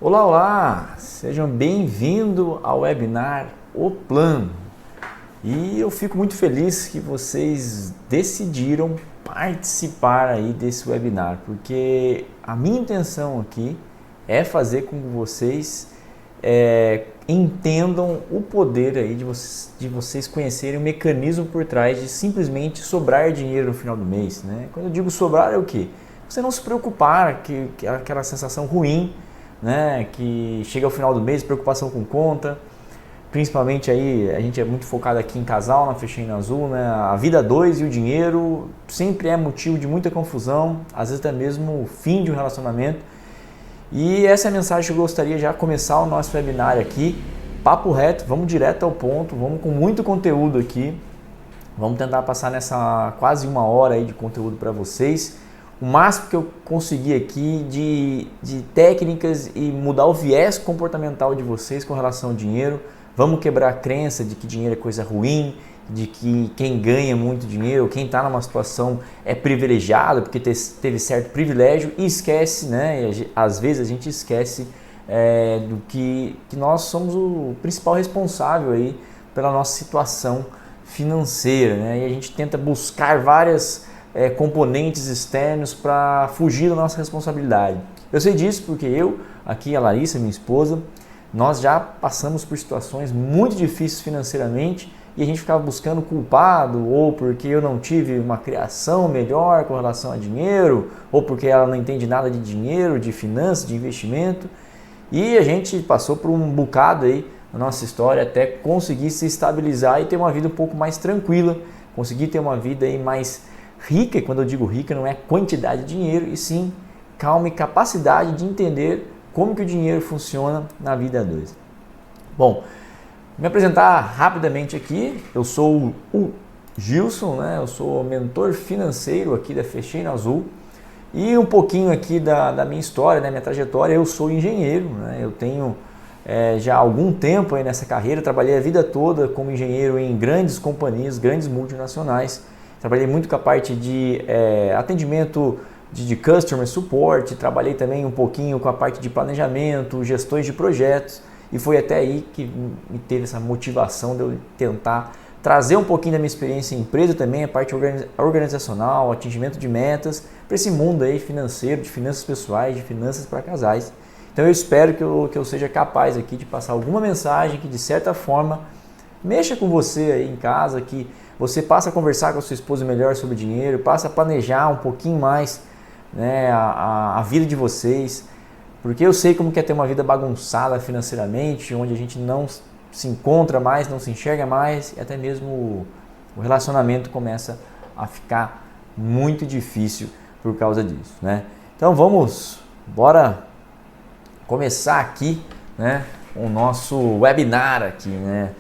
Olá, olá! Sejam bem-vindos ao webinar O Plano. E eu fico muito feliz que vocês decidiram participar aí desse webinar, porque a minha intenção aqui é fazer com que vocês entendam o poder aí de vocês conhecerem o mecanismo por trás de simplesmente sobrar dinheiro no final do mês, né? Quando eu digo sobrar é o quê? Você não se preocupar, que aquela sensação ruim, né, que chega ao final do mês, preocupação com conta, principalmente aí a gente é muito focado aqui em casal, na Fechem Azul, né, a vida a dois e o dinheiro sempre é motivo de muita confusão, às vezes até mesmo o fim de um relacionamento. E essa é a mensagem que eu gostaria já de começar o nosso webinar aqui, papo reto, vamos direto ao ponto, vamos com muito conteúdo aqui, vamos tentar passar nessa quase uma hora aí de conteúdo para vocês. O máximo que eu consegui aqui de técnicas e mudar o viés comportamental de vocês com relação ao dinheiro. Vamos quebrar a crença de que dinheiro é coisa ruim, de que quem ganha muito dinheiro, quem está numa situação é privilegiado porque teve certo privilégio e esquece, né? E às vezes a gente esquece do que nós somos o principal responsável aí pela nossa situação financeira, né? E a gente tenta buscar várias componentes externos para fugir da nossa responsabilidade. Eu sei disso porque eu, aqui a Larissa, minha esposa, nós já passamos por situações muito difíceis financeiramente e a gente ficava buscando culpado, ou porque eu não tive uma criação melhor com relação a dinheiro, ou porque ela não entende nada de dinheiro, de finanças, de investimento. E a gente passou por um bocado aí na nossa história até conseguir se estabilizar e ter uma vida um pouco mais tranquila, conseguir ter uma vida aí mais rica. E quando eu digo rica não é quantidade de dinheiro, e sim calma e capacidade de entender como que o dinheiro funciona na vida a dois. Bom, me apresentar rapidamente aqui, eu sou o Gilson, né? Eu sou mentor financeiro aqui da Fechem Azul, e um pouquinho aqui da minha história, né? Minha trajetória. Eu sou engenheiro, né? Eu tenho já há algum tempo aí nessa carreira, trabalhei a vida toda como engenheiro em grandes companhias, grandes multinacionais. Trabalhei muito com a parte de atendimento de customer support, trabalhei também um pouquinho com a parte de planejamento, gestões de projetos, e foi até aí que me teve essa motivação de eu tentar trazer um pouquinho da minha experiência em empresa também, a parte organizacional, atingimento de metas, para esse mundo aí financeiro, de finanças pessoais, de finanças para casais. Então eu espero que eu seja capaz aqui de passar alguma mensagem que de certa forma mexa com você aí em casa, que você passa a conversar com a sua esposa melhor sobre dinheiro, passa a planejar um pouquinho mais, né, a vida de vocês, porque eu sei como que é ter uma vida bagunçada financeiramente, onde a gente não se encontra mais, não se enxerga mais, e até mesmo o relacionamento começa a ficar muito difícil por causa disso, né? Então bora começar aqui, né, o nosso webinar aqui, né?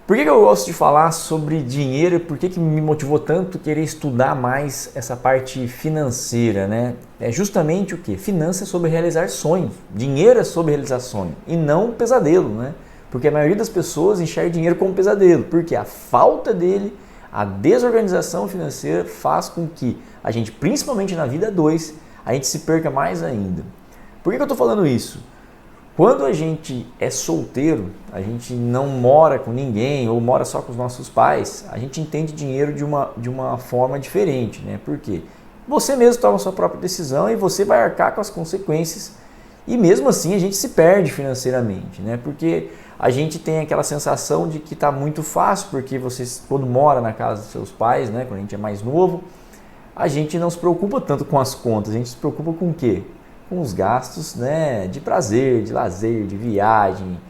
Por que eu gosto de falar sobre dinheiro? Por que me motivou tanto querer estudar mais essa parte financeira, né? É justamente o que? Finanças é sobre realizar sonhos. Dinheiro é sobre realizar sonhos e não pesadelo, né? Porque a maioria das pessoas enxerga dinheiro como pesadelo, porque a falta dele, a desorganização financeira faz com que a gente, principalmente na vida 2, a gente se perca mais ainda. Por que eu estou falando isso? Quando a gente é solteiro, a gente não mora com ninguém ou mora só com os nossos pais, a gente entende dinheiro de uma forma diferente, né? Por quê? Você mesmo toma a sua própria decisão e você vai arcar com as consequências, e mesmo assim a gente se perde financeiramente, né? Porque a gente tem aquela sensação de que está muito fácil, porque você, quando mora na casa dos seus pais, né? Quando a gente é mais novo, a gente não se preocupa tanto com as contas, a gente se preocupa com o quê? Com os gastos, né, de prazer, de lazer, de viagem,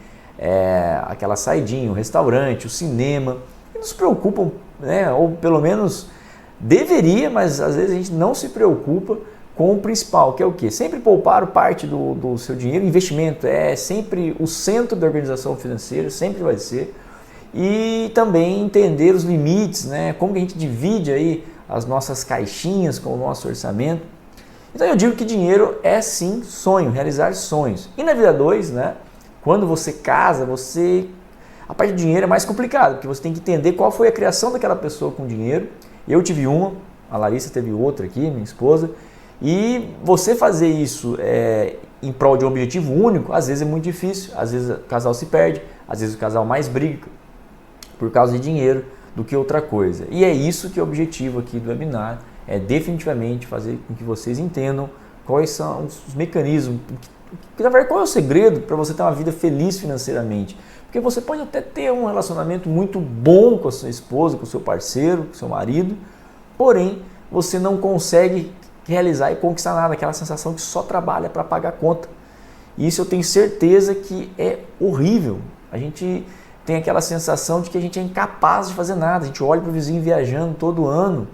aquela saidinha, o restaurante, o cinema, e não se preocupam, né, ou pelo menos deveria, mas às vezes a gente não se preocupa com o principal, que é o quê? Sempre poupar parte do seu dinheiro. Investimento é sempre o centro da organização financeira, sempre vai ser, e também entender os limites, né, como que a gente divide aí as nossas caixinhas com o nosso orçamento. Então eu digo que dinheiro é sim sonho, realizar sonhos. E na vida 2, né, quando você casa, a parte de dinheiro é mais complicada, porque você tem que entender qual foi a criação daquela pessoa com dinheiro. Eu tive uma, a Larissa teve outra aqui, minha esposa, e você fazer isso em prol de um objetivo único, às vezes é muito difícil, às vezes o casal se perde, às vezes o casal mais briga por causa de dinheiro do que outra coisa. E é isso que é o objetivo aqui do webinar, é definitivamente fazer com que vocês entendam quais são os mecanismos, na verdade, qual é o segredo para você ter uma vida feliz financeiramente. Porque você pode até ter um relacionamento muito bom com a sua esposa, com o seu parceiro, com o seu marido, porém, você não consegue realizar e conquistar nada, aquela sensação que só trabalha para pagar a conta. E isso eu tenho certeza que é horrível. A gente tem aquela sensação de que a gente é incapaz de fazer nada. A gente olha para o vizinho viajando todo ano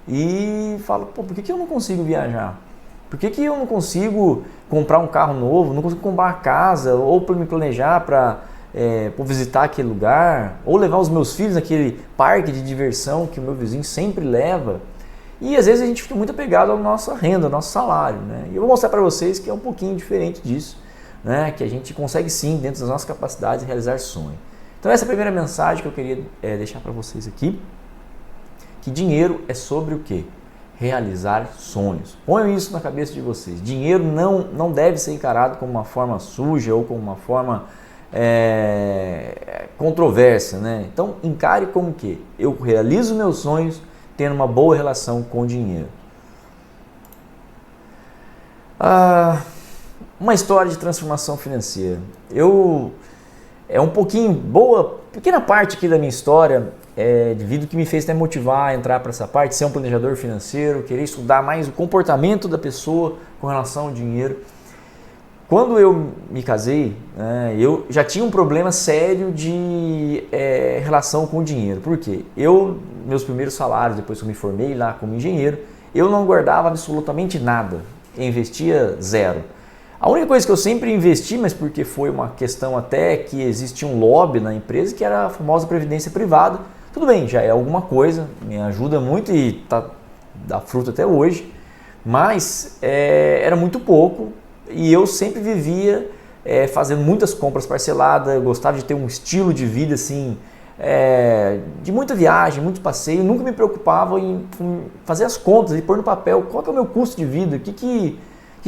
e fala, pô, por que eu não consigo viajar? Por que eu não consigo comprar um carro novo, não consigo comprar uma casa, ou para me planejar para visitar aquele lugar, ou levar os meus filhos naquele parque de diversão que o meu vizinho sempre leva? E às vezes a gente fica muito apegado à nossa renda, ao nosso salário, né? E eu vou mostrar para vocês que é um pouquinho diferente disso, né? Que a gente consegue sim, dentro das nossas capacidades, realizar sonhos. Então essa é a primeira mensagem que eu queria deixar para vocês aqui, que dinheiro é sobre o quê? Realizar sonhos. Ponham isso na cabeça de vocês. Dinheiro não deve ser encarado como uma forma suja ou como uma forma controversa, né? Então encare como que eu realizo meus sonhos tendo uma boa relação com o dinheiro. Uma história de transformação financeira. É um pouquinho boa, pequena parte aqui da minha história, devido que me fez até motivar a entrar para essa parte, ser um planejador financeiro, querer estudar mais o comportamento da pessoa com relação ao dinheiro. Quando eu me casei, eu já tinha um problema sério de relação com o dinheiro. Por quê? Meus primeiros salários, depois que eu me formei lá como engenheiro, eu não guardava absolutamente nada, eu investia zero. A única coisa que eu sempre investi, mas porque foi uma questão até que existia um lobby na empresa, que era a famosa previdência privada. Tudo bem, já é alguma coisa, me ajuda muito e dá fruto até hoje, mas era muito pouco e eu sempre vivia fazendo muitas compras parceladas, eu gostava de ter um estilo de vida assim, de muita viagem, muito passeio, nunca me preocupava em fazer as contas e pôr no papel qual que é o meu custo de vida, o que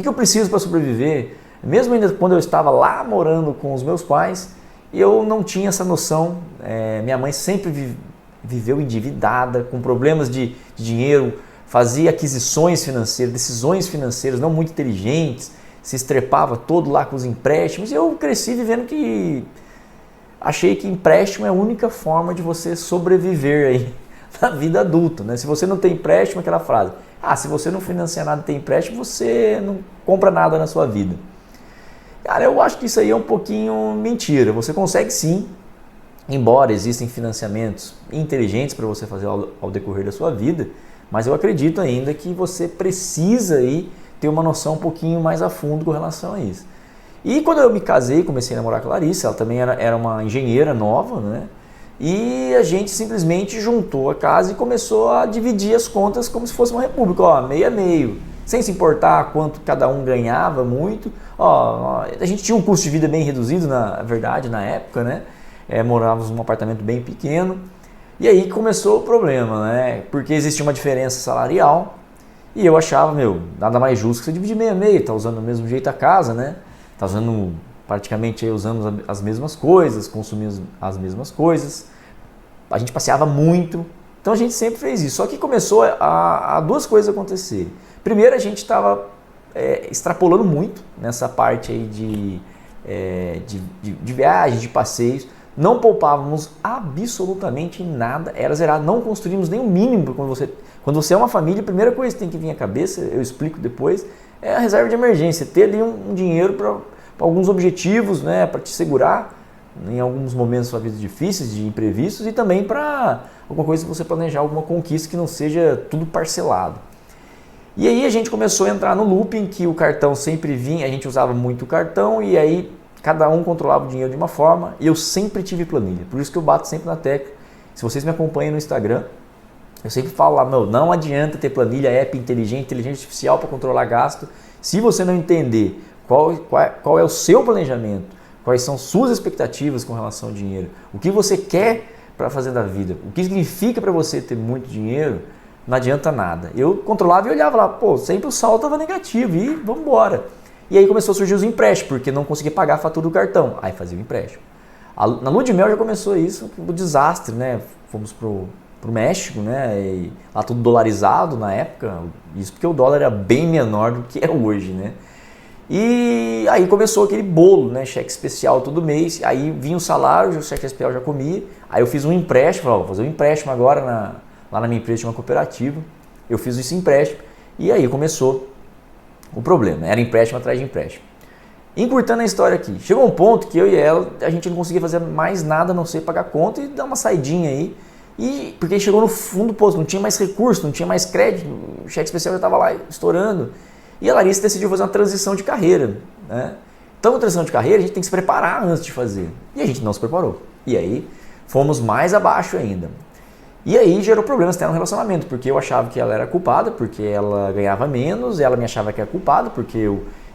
eu preciso para sobreviver. Mesmo ainda quando eu estava lá morando com os meus pais, eu não tinha essa noção. Minha mãe sempre viveu endividada, com problemas de dinheiro, fazia aquisições financeiras, decisões financeiras não muito inteligentes, se estrepava todo lá com os empréstimos, e eu cresci vivendo que achei que empréstimo é a única forma de você sobreviver aí na vida adulta, né? Se você não tem empréstimo, aquela frase, se você não financia nada e tem empréstimo, você não compra nada na sua vida. Cara, eu acho que isso aí é um pouquinho mentira. Você consegue sim, embora existem financiamentos inteligentes para você fazer ao decorrer da sua vida, mas eu acredito ainda que você precisa aí ter uma noção um pouquinho mais a fundo com relação a isso. E quando eu me casei, comecei a namorar com a Larissa, ela também era uma engenheira nova, né? E a gente simplesmente juntou a casa e começou a dividir as contas como se fosse uma república, meio a meio, sem se importar quanto cada um ganhava muito. A gente tinha um custo de vida bem reduzido, na verdade, na época, né? Morávamos num apartamento bem pequeno. E aí começou o problema, né? Porque existia uma diferença salarial e eu achava, nada mais justo que você dividir meio a meio, tá usando do mesmo jeito a casa, né? Tá usando praticamente aí, usamos as mesmas coisas, consumimos as mesmas coisas, a gente passeava muito, então a gente sempre fez isso. Só que começou a duas coisas acontecerem. Primeiro, a gente estava extrapolando muito nessa parte aí de viagem, de passeios, não poupávamos absolutamente nada, era zerado, não construímos nem o mínimo. Quando você é uma família, a primeira coisa que tem que vir à cabeça, eu explico depois, é a reserva de emergência, ter ali um dinheiro para alguns objetivos, né, para te segurar em alguns momentos da sua vida difíceis, de imprevistos, e também para alguma coisa que você planejar, alguma conquista que não seja tudo parcelado. E aí a gente começou a entrar no looping que o cartão sempre vinha, a gente usava muito o cartão e aí cada um controlava o dinheiro de uma forma e eu sempre tive planilha. Por isso que eu bato sempre na tecla. Se vocês me acompanham no Instagram, eu sempre falo lá, não adianta ter planilha, app inteligente, inteligência artificial para controlar gasto. Se você não entender qual é o seu planejamento, quais são suas expectativas com relação ao dinheiro, o que você quer para fazer da vida, o que significa para você ter muito dinheiro, não adianta nada. Eu controlava e olhava lá, sempre o saldo estava negativo e vamos embora. E aí começou a surgir os empréstimos, porque não conseguia pagar a fatura do cartão. Aí fazia o empréstimo. Na lua de mel já começou isso, o desastre, né? Fomos pro México, né? E lá tudo dolarizado na época, isso porque o dólar era bem menor do que é hoje, né? E aí começou aquele bolo, né? Cheque especial todo mês, aí vinha o salário, o cheque especial já comia, aí eu fiz um empréstimo, falei, vou fazer um empréstimo agora lá na minha empresa, tinha uma cooperativa, eu fiz esse empréstimo, e aí começou o problema, era empréstimo atrás de empréstimo. Encurtando a história aqui, chegou um ponto que eu e ela, a gente não conseguia fazer mais nada a não ser pagar conta e dar uma saidinha aí, porque chegou no fundo do poço, não tinha mais recurso, não tinha mais crédito, o cheque especial já estava lá estourando, e a Larissa decidiu fazer uma transição de carreira, né? Então, a transição de carreira a gente tem que se preparar antes de fazer, e a gente não se preparou, e aí fomos mais abaixo ainda. E aí gerou problemas até no relacionamento, porque eu achava que ela era culpada, porque ela ganhava menos, ela me achava que era culpada, porque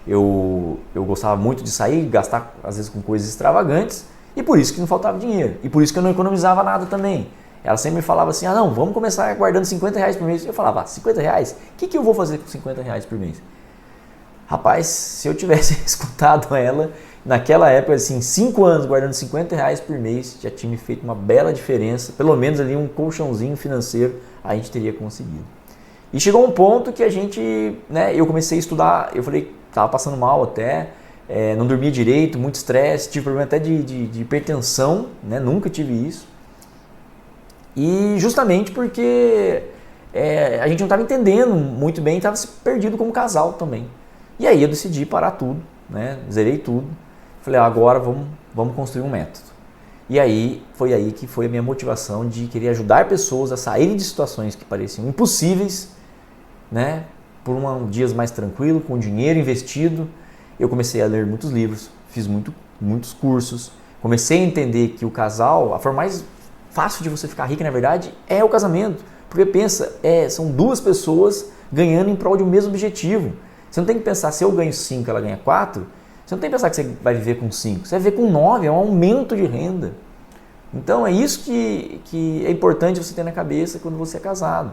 eu gostava muito de sair, gastar às vezes com coisas extravagantes, e por isso que não faltava dinheiro, e por isso que eu não economizava nada também. Ela sempre me falava assim, não, vamos começar guardando R$50 por mês. Eu falava, R$50? O que eu vou fazer com R$50 por mês? Rapaz, se eu tivesse escutado ela, naquela época, assim, 5 anos guardando R$50 por mês, já tinha me feito uma bela diferença, pelo menos ali um colchãozinho financeiro a gente teria conseguido. E chegou um ponto que a gente, né, eu comecei a estudar, eu falei, estava passando mal até, não dormia direito, muito estresse, tive problema até de hipertensão, né, nunca tive isso. E justamente porque a gente não estava entendendo muito bem, estava se perdido como casal também. E aí eu decidi parar tudo, né? Zerei tudo. Falei, agora vamos construir um método. E aí foi a minha motivação de querer ajudar pessoas a saírem de situações que pareciam impossíveis, né? Por dias mais tranquilo, com dinheiro investido. Eu comecei a ler muitos livros, fiz muitos cursos, comecei a entender que o casal, a forma mais fácil de você ficar rico, na verdade, é o casamento. Porque pensa, são duas pessoas ganhando em prol de um mesmo objetivo. Você não tem que pensar, se eu ganho 5, ela ganha 4, você não tem que pensar que você vai viver com 5, você vai viver com 9, é um aumento de renda. Então é isso que é importante você ter na cabeça quando você é casado.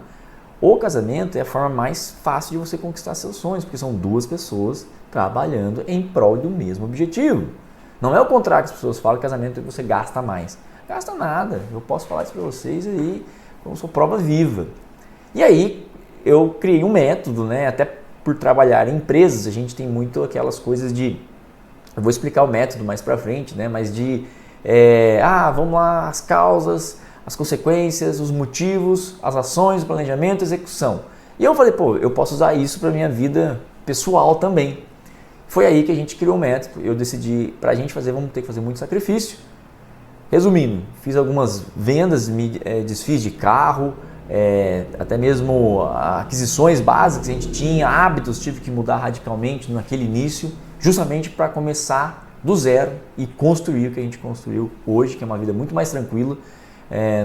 O casamento é a forma mais fácil de você conquistar seus sonhos, porque são duas pessoas trabalhando em prol do mesmo objetivo. Não é o contrário que as pessoas falam, que casamento é que você gasta mais. Gasta nada, eu posso falar isso para vocês aí, como sou prova viva. E aí eu criei um método, né? Até por trabalhar em empresas, a gente tem muito aquelas coisas eu vou explicar o método mais para frente, né? Mas vamos lá, as causas, as consequências, os motivos, as ações, o planejamento, a execução. E eu falei, eu posso usar isso para minha vida pessoal também. Foi aí que a gente criou o método, eu decidi, para a gente fazer, vamos ter que fazer muito sacrifício. Resumindo, fiz algumas vendas, me desfiz de carro, até mesmo aquisições básicas que a gente tinha, hábitos, tive que mudar radicalmente naquele início, justamente para começar do zero e construir o que a gente construiu hoje, que é uma vida muito mais tranquila.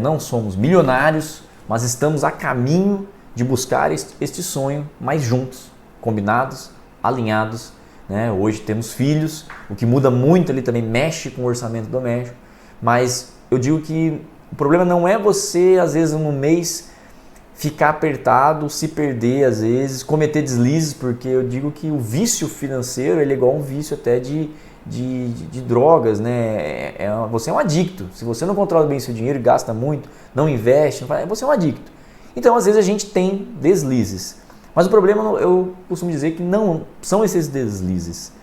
Não somos milionários, mas estamos a caminho de buscar este sonho mais juntos, combinados, alinhados, né? Hoje temos filhos, o que muda muito ali também, mexe com o orçamento doméstico. Mas eu digo que o problema não é você, às vezes, no mês ficar apertado, se perder, às vezes, cometer deslizes, porque eu digo que o vício financeiro ele é igual a um vício até de drogas, né? Você é um adicto. Se você não controla bem seu dinheiro, gasta muito, não investe, você é um adicto. Então, às vezes, a gente tem deslizes. Mas o problema, eu costumo dizer que não são esses deslizes.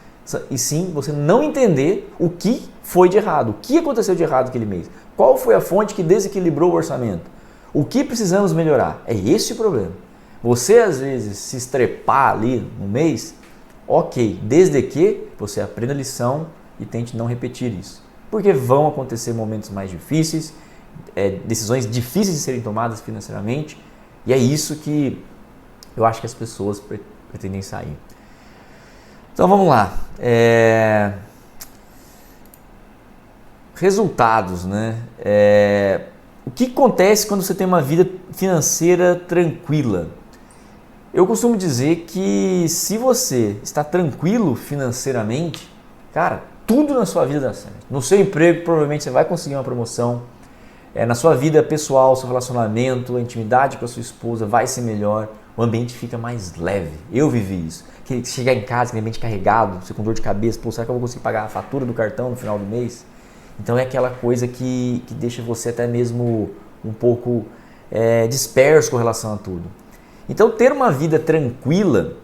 E sim você não entender o que foi de errado, o que aconteceu de errado aquele mês, qual foi a fonte que desequilibrou o orçamento, o que precisamos melhorar. É esse o problema. Você às vezes se estrepar ali no mês, ok, desde que você aprenda a lição e tente não repetir isso, porque vão acontecer momentos mais difíceis, decisões difíceis de serem tomadas financeiramente, e é isso que eu acho que as pessoas pretendem sair. Então vamos lá, resultados, né? O que acontece quando você tem uma vida financeira tranquila? Eu costumo dizer que se você está tranquilo financeiramente, cara, tudo na sua vida dá certo. No seu emprego provavelmente você vai conseguir uma promoção, na sua vida pessoal, seu relacionamento, a intimidade com a sua esposa vai ser melhor, o ambiente fica mais leve. Eu vivi isso. que chegar em casa, aquele ambiente carregado, você com dor de cabeça, pô, será que eu vou conseguir pagar a fatura do cartão no final do mês? Então é aquela coisa que deixa você até mesmo um pouco disperso com relação a tudo. Então ter uma vida tranquila,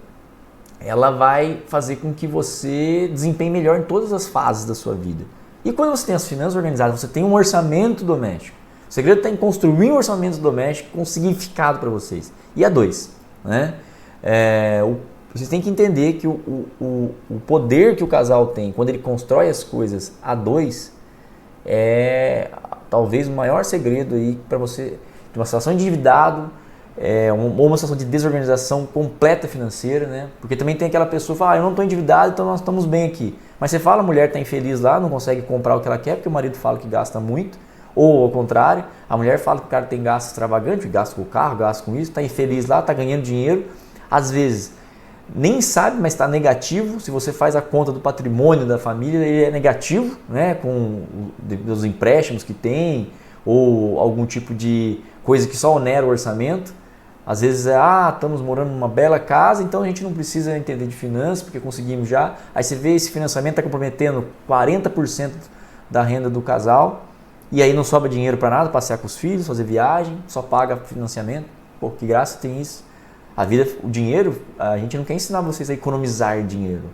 ela vai fazer com que você desempenhe melhor em todas as fases da sua vida. E quando você tem as finanças organizadas, você tem um orçamento doméstico. O segredo está em construir um orçamento doméstico com significado para vocês. E a dois, né? Vocês têm que entender que o poder que o casal tem quando ele constrói as coisas a dois é talvez o maior segredo aí para você, de uma situação de endividado, ou uma situação de desorganização completa financeira, né? Porque também tem aquela pessoa que fala, eu não estou endividado, então nós estamos bem aqui. Mas você fala, a mulher está infeliz lá, não consegue comprar o que ela quer, porque o marido fala que gasta muito, ou ao contrário, a mulher fala que o cara tem gasto extravagante, gasto com o carro, gasto com isso, está infeliz lá, está ganhando dinheiro, às vezes nem sabe, mas está negativo. Se você faz a conta do patrimônio da família, ele é negativo, né? Com os empréstimos que tem, ou algum tipo de coisa que só onera o orçamento. Às vezes estamos morando numa bela casa, então a gente não precisa entender de finanças, porque conseguimos já. Aí você vê esse financiamento está comprometendo 40% da renda do casal, e aí não sobra dinheiro para nada, passear com os filhos, fazer viagem, só paga financiamento. Pô, que graça tem isso? A vida, o dinheiro, a gente não quer ensinar vocês a economizar dinheiro.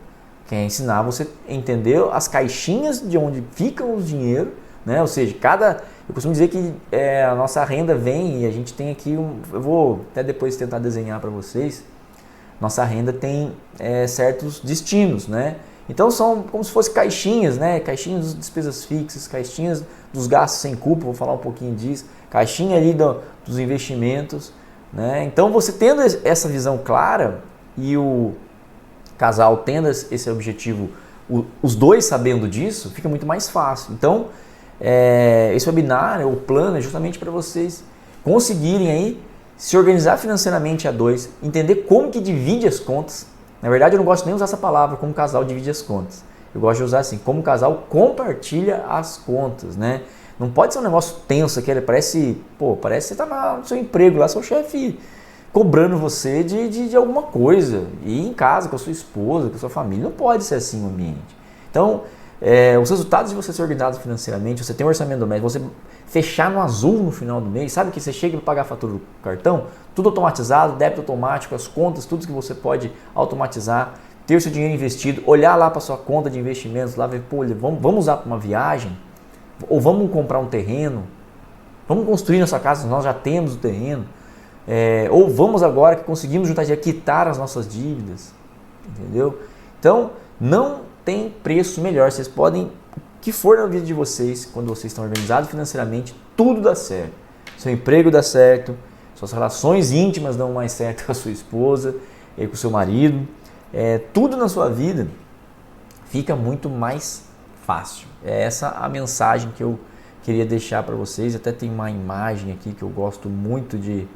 Quer ensinar você a entender as caixinhas de onde ficam os dinheiros, né? Ou seja, eu costumo dizer que a nossa renda vem e a gente tem aqui, eu vou até depois tentar desenhar para vocês, nossa renda tem certos destinos, né? Então são como se fossem caixinhas, né? Caixinhas das despesas fixas, caixinhas dos gastos sem culpa, vou falar um pouquinho disso, caixinha ali dos investimentos, né? Então você tendo essa visão clara e o casal tendo esse objetivo, os dois sabendo disso, fica muito mais fácil. Então esse webinar, o plano é justamente para vocês conseguirem aí se organizar financeiramente a dois, entender como que divide as contas. Na verdade eu não gosto nem de usar essa palavra, como o casal divide as contas. Eu gosto de usar assim, como o casal compartilha as contas, né? Não pode ser um negócio tenso aqui, parece que você está no seu emprego lá, seu chefe cobrando você de alguma coisa. E em casa, com a sua esposa, com a sua família, não pode ser assim o ambiente. Então, os resultados de você ser organizado financeiramente, você ter um orçamento doméstico, você fechar no azul no final do mês, sabe que você chega para pagar a fatura do cartão, tudo automatizado, débito automático, as contas, tudo que você pode automatizar, ter o seu dinheiro investido, olhar lá para sua conta de investimentos, lá ver, vamos usar para uma viagem, ou vamos comprar um terreno, vamos construir nossa casa, nós já temos o terreno, ou vamos agora que conseguimos juntar dinheiro, quitar as nossas dívidas, entendeu? Então, não tem preço melhor, vocês podem, o que for na vida de vocês, quando vocês estão organizados financeiramente, tudo dá certo. Seu emprego dá certo, suas relações íntimas dão mais certo com a sua esposa, com o seu marido, tudo na sua vida fica muito mais fácil. É essa a mensagem que eu queria deixar para vocês. Até tem uma imagem aqui que eu gosto muito de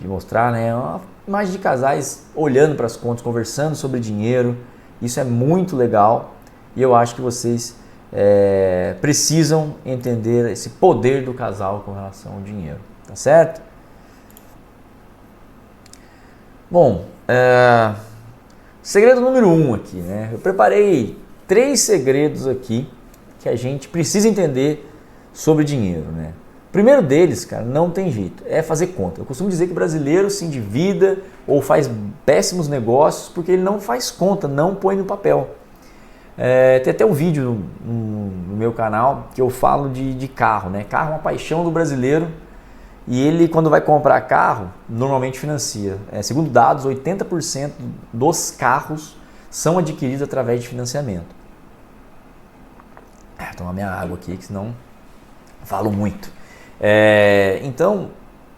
mostrar, né? Uma imagem de casais olhando para as contas, conversando sobre dinheiro. Isso é muito legal e eu acho que vocês precisam entender esse poder do casal com relação ao dinheiro, tá certo? Bom, segredo número 1 aqui, né? Eu preparei 3 segredos aqui que a gente precisa entender sobre dinheiro, né? O primeiro deles, cara, não tem jeito, é fazer conta. Eu costumo dizer que o brasileiro se endivida ou faz péssimos negócios porque ele não faz conta, não põe no papel. Tem até um vídeo no meu canal que eu falo de carro, né? Carro é uma paixão do brasileiro e ele, quando vai comprar carro, normalmente financia. Segundo dados, 80% dos carros são adquiridos através de financiamento. Vou tomar minha água aqui, que senão falo muito. Então,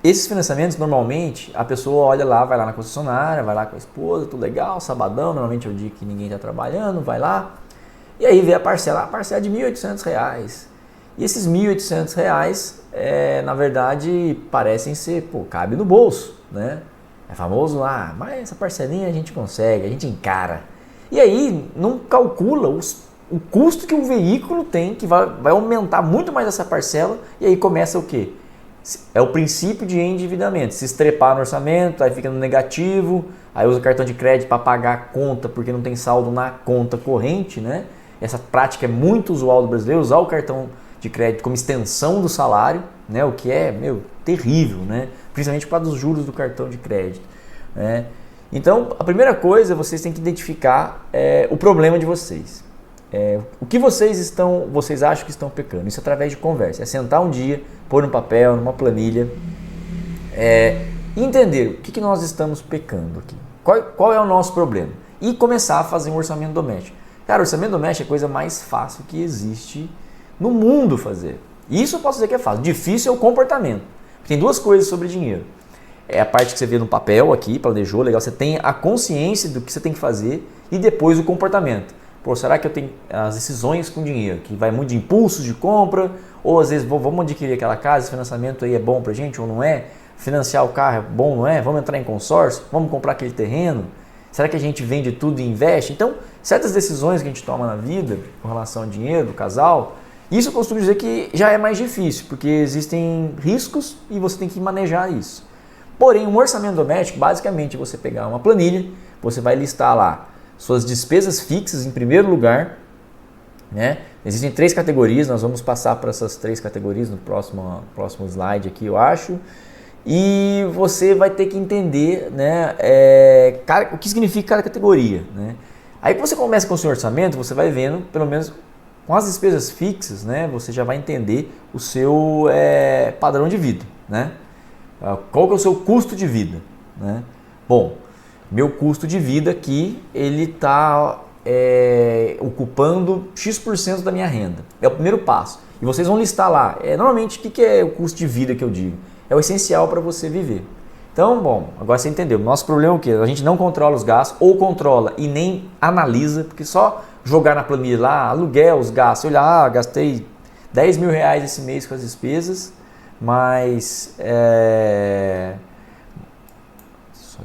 esses financiamentos, normalmente, a pessoa olha lá, vai lá na concessionária, vai lá com a esposa, tudo legal, sabadão, normalmente é o dia que ninguém está trabalhando, vai lá, e aí vê a parcela de R$ 1.800. E esses R$ 1.800, na verdade, parecem ser, cabe no bolso, né? É famoso lá, mas essa parcelinha a gente consegue, a gente encara. E aí, não calcula o custo que o veículo tem, que vai aumentar muito mais essa parcela, e aí começa o quê? É o princípio de endividamento. Se estrepar no orçamento, aí fica no negativo, aí usa cartão de crédito para pagar a conta porque não tem saldo na conta corrente, né? Essa prática é muito usual do brasileiro, usar o cartão de crédito como extensão do salário, né? O que é, terrível, né? Principalmente por causa dos juros do cartão de crédito, né? Então, a primeira coisa, vocês têm que identificar o problema de vocês. O que vocês acham que estão pecando? Isso através de conversa. É sentar um dia, pôr no papel, numa planilha, e entender o que nós estamos pecando aqui. Qual é o nosso problema? E começar a fazer um orçamento doméstico. Cara, orçamento doméstico é a coisa mais fácil que existe no mundo fazer. Isso eu posso dizer que é fácil. Difícil é o comportamento. Tem duas coisas sobre dinheiro. É a parte que você vê no papel aqui, planejou, legal. Você tem a consciência do que você tem que fazer e depois o comportamento. Pô, será que eu tenho as decisões com dinheiro? Que vai muito de impulsos de compra, ou às vezes vamos adquirir aquela casa, esse financiamento aí é bom pra gente ou não é? Financiar o carro é bom, não é? Vamos entrar em consórcio? Vamos comprar aquele terreno? Será que a gente vende tudo e investe? Então, certas decisões que a gente toma na vida com relação ao dinheiro do casal, isso eu costumo dizer que já é mais difícil, porque existem riscos e você tem que manejar isso. Porém, um orçamento doméstico, basicamente, você pegar uma planilha, você vai listar lá suas despesas fixas em primeiro lugar, né? Existem 3 categorias, nós vamos passar por essas 3 categorias no próximo slide aqui, eu acho. E você vai ter que entender, né, o que significa cada categoria, né? Aí que você começa com o seu orçamento, você vai vendo, pelo menos com as despesas fixas, né, você já vai entender o seu padrão de vida, né? Qual que é o seu custo de vida, né? Bom, meu custo de vida aqui, ele está ocupando X% da minha renda. É o primeiro passo. E vocês vão listar lá. Normalmente, o que é o custo de vida que eu digo? É o essencial para você viver. Então, bom, agora você entendeu. Nosso problema é o quê? A gente não controla os gastos, ou controla e nem analisa, porque só jogar na planilha lá, aluguel, os gastos, olhar, gastei 10 mil reais esse mês com as despesas, mas...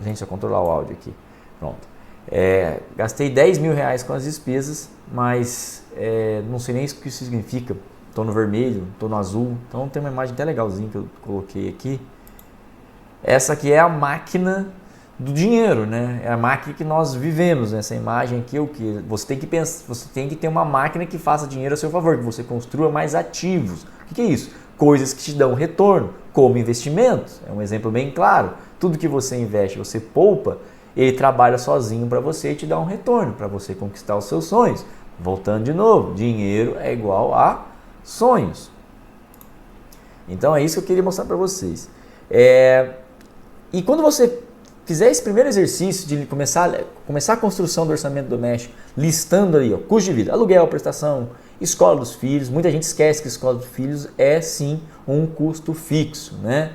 Gente, só controlar o áudio aqui. Pronto. Gastei 10 mil reais com as despesas, mas não sei nem o que isso significa. Estou no vermelho, estou no azul. Então tem uma imagem até legalzinha que eu coloquei aqui. Essa aqui é a máquina do dinheiro, né? É a máquina que nós vivemos. Essa imagem aqui é o que? Você tem que pensar, você tem que ter uma máquina que faça dinheiro a seu favor, que você construa mais ativos. O que é isso? Coisas que te dão retorno, como investimentos. É um exemplo bem claro. Tudo que você investe, você poupa, ele trabalha sozinho para você e te dá um retorno, para você conquistar os seus sonhos. Voltando de novo, dinheiro é igual a sonhos. Então é isso que eu queria mostrar para vocês. E quando você fizer esse primeiro exercício de começar a construção do orçamento doméstico, listando ali, custo de vida, aluguel, prestação, escola dos filhos, muita gente esquece que escola dos filhos é sim um custo fixo, né?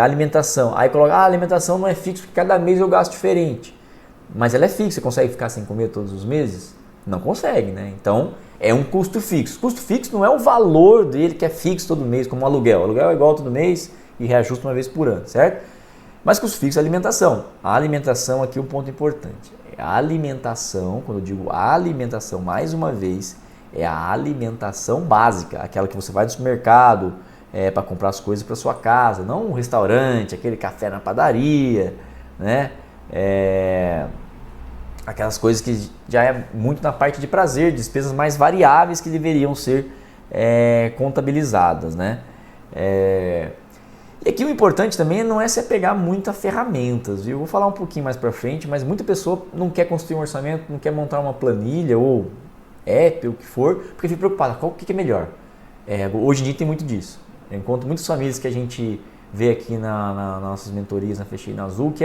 Alimentação, aí coloca, a alimentação não é fixa porque cada mês eu gasto diferente, mas ela é fixa, você consegue ficar sem comer todos os meses? Não consegue, né? Então é um custo fixo. Custo fixo não é o valor dele que é fixo todo mês, como o aluguel. O aluguel é igual todo mês e reajusta uma vez por ano, certo? Mas custo fixo é alimentação. A alimentação aqui é um ponto importante. A alimentação, quando eu digo a alimentação, mais uma vez, é a alimentação básica, aquela que você vai no supermercado para comprar as coisas para sua casa, não um restaurante, aquele café na padaria, né? Aquelas coisas que já é muito na parte de prazer, despesas mais variáveis que deveriam ser contabilizadas, né? E aqui o importante também não é se apegar muito a ferramentas, viu? Eu vou falar um pouquinho mais para frente, mas muita pessoa não quer construir um orçamento, não quer montar uma planilha ou app, ou o que for, porque fica preocupada, o que é melhor? Hoje em dia tem muito disso. Eu encontro muitas famílias que a gente vê aqui nas nossas mentorias na Fechei na Azul, que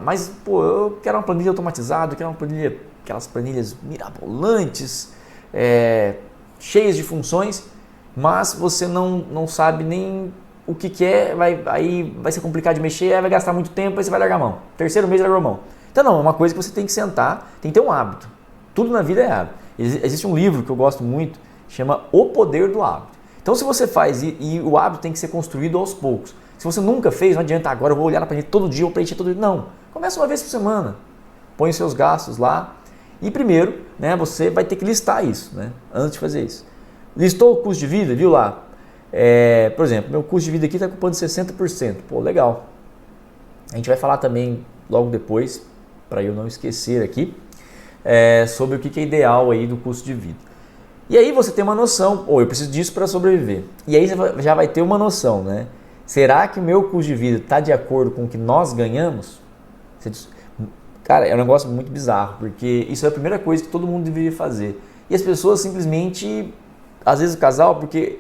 mas pô, eu quero uma planilha automatizada, eu quero uma planilha, aquelas planilhas mirabolantes, cheias de funções, mas você não sabe nem o que é, aí vai ser complicado de mexer, aí vai gastar muito tempo, aí você vai largar a mão. Terceiro mês largou a mão. Então não, é uma coisa que você tem que sentar, tem que ter um hábito. Tudo na vida é hábito. Existe um livro que eu gosto muito, chama O Poder do Hábito. Então se você faz, e o hábito tem que ser construído aos poucos. Se você nunca fez, não adianta agora, eu vou olhar na planilha todo dia, eu vou preencher todo dia. Não, começa uma vez por semana. Põe os seus gastos lá. E primeiro, né, você vai ter que listar isso, né, antes de fazer isso. Listou o custo de vida, viu lá? Por exemplo, meu custo de vida aqui está ocupando 60%. Pô, legal. A gente vai falar também logo depois, para eu não esquecer aqui, sobre o que é ideal aí do custo de vida. E aí você tem uma noção, eu preciso disso para sobreviver. E aí você já vai ter uma noção, né? Será que o meu custo de vida está de acordo com o que nós ganhamos? Cara, é um negócio muito bizarro, porque isso é a primeira coisa que todo mundo deveria fazer. E as pessoas simplesmente, às vezes o casal, porque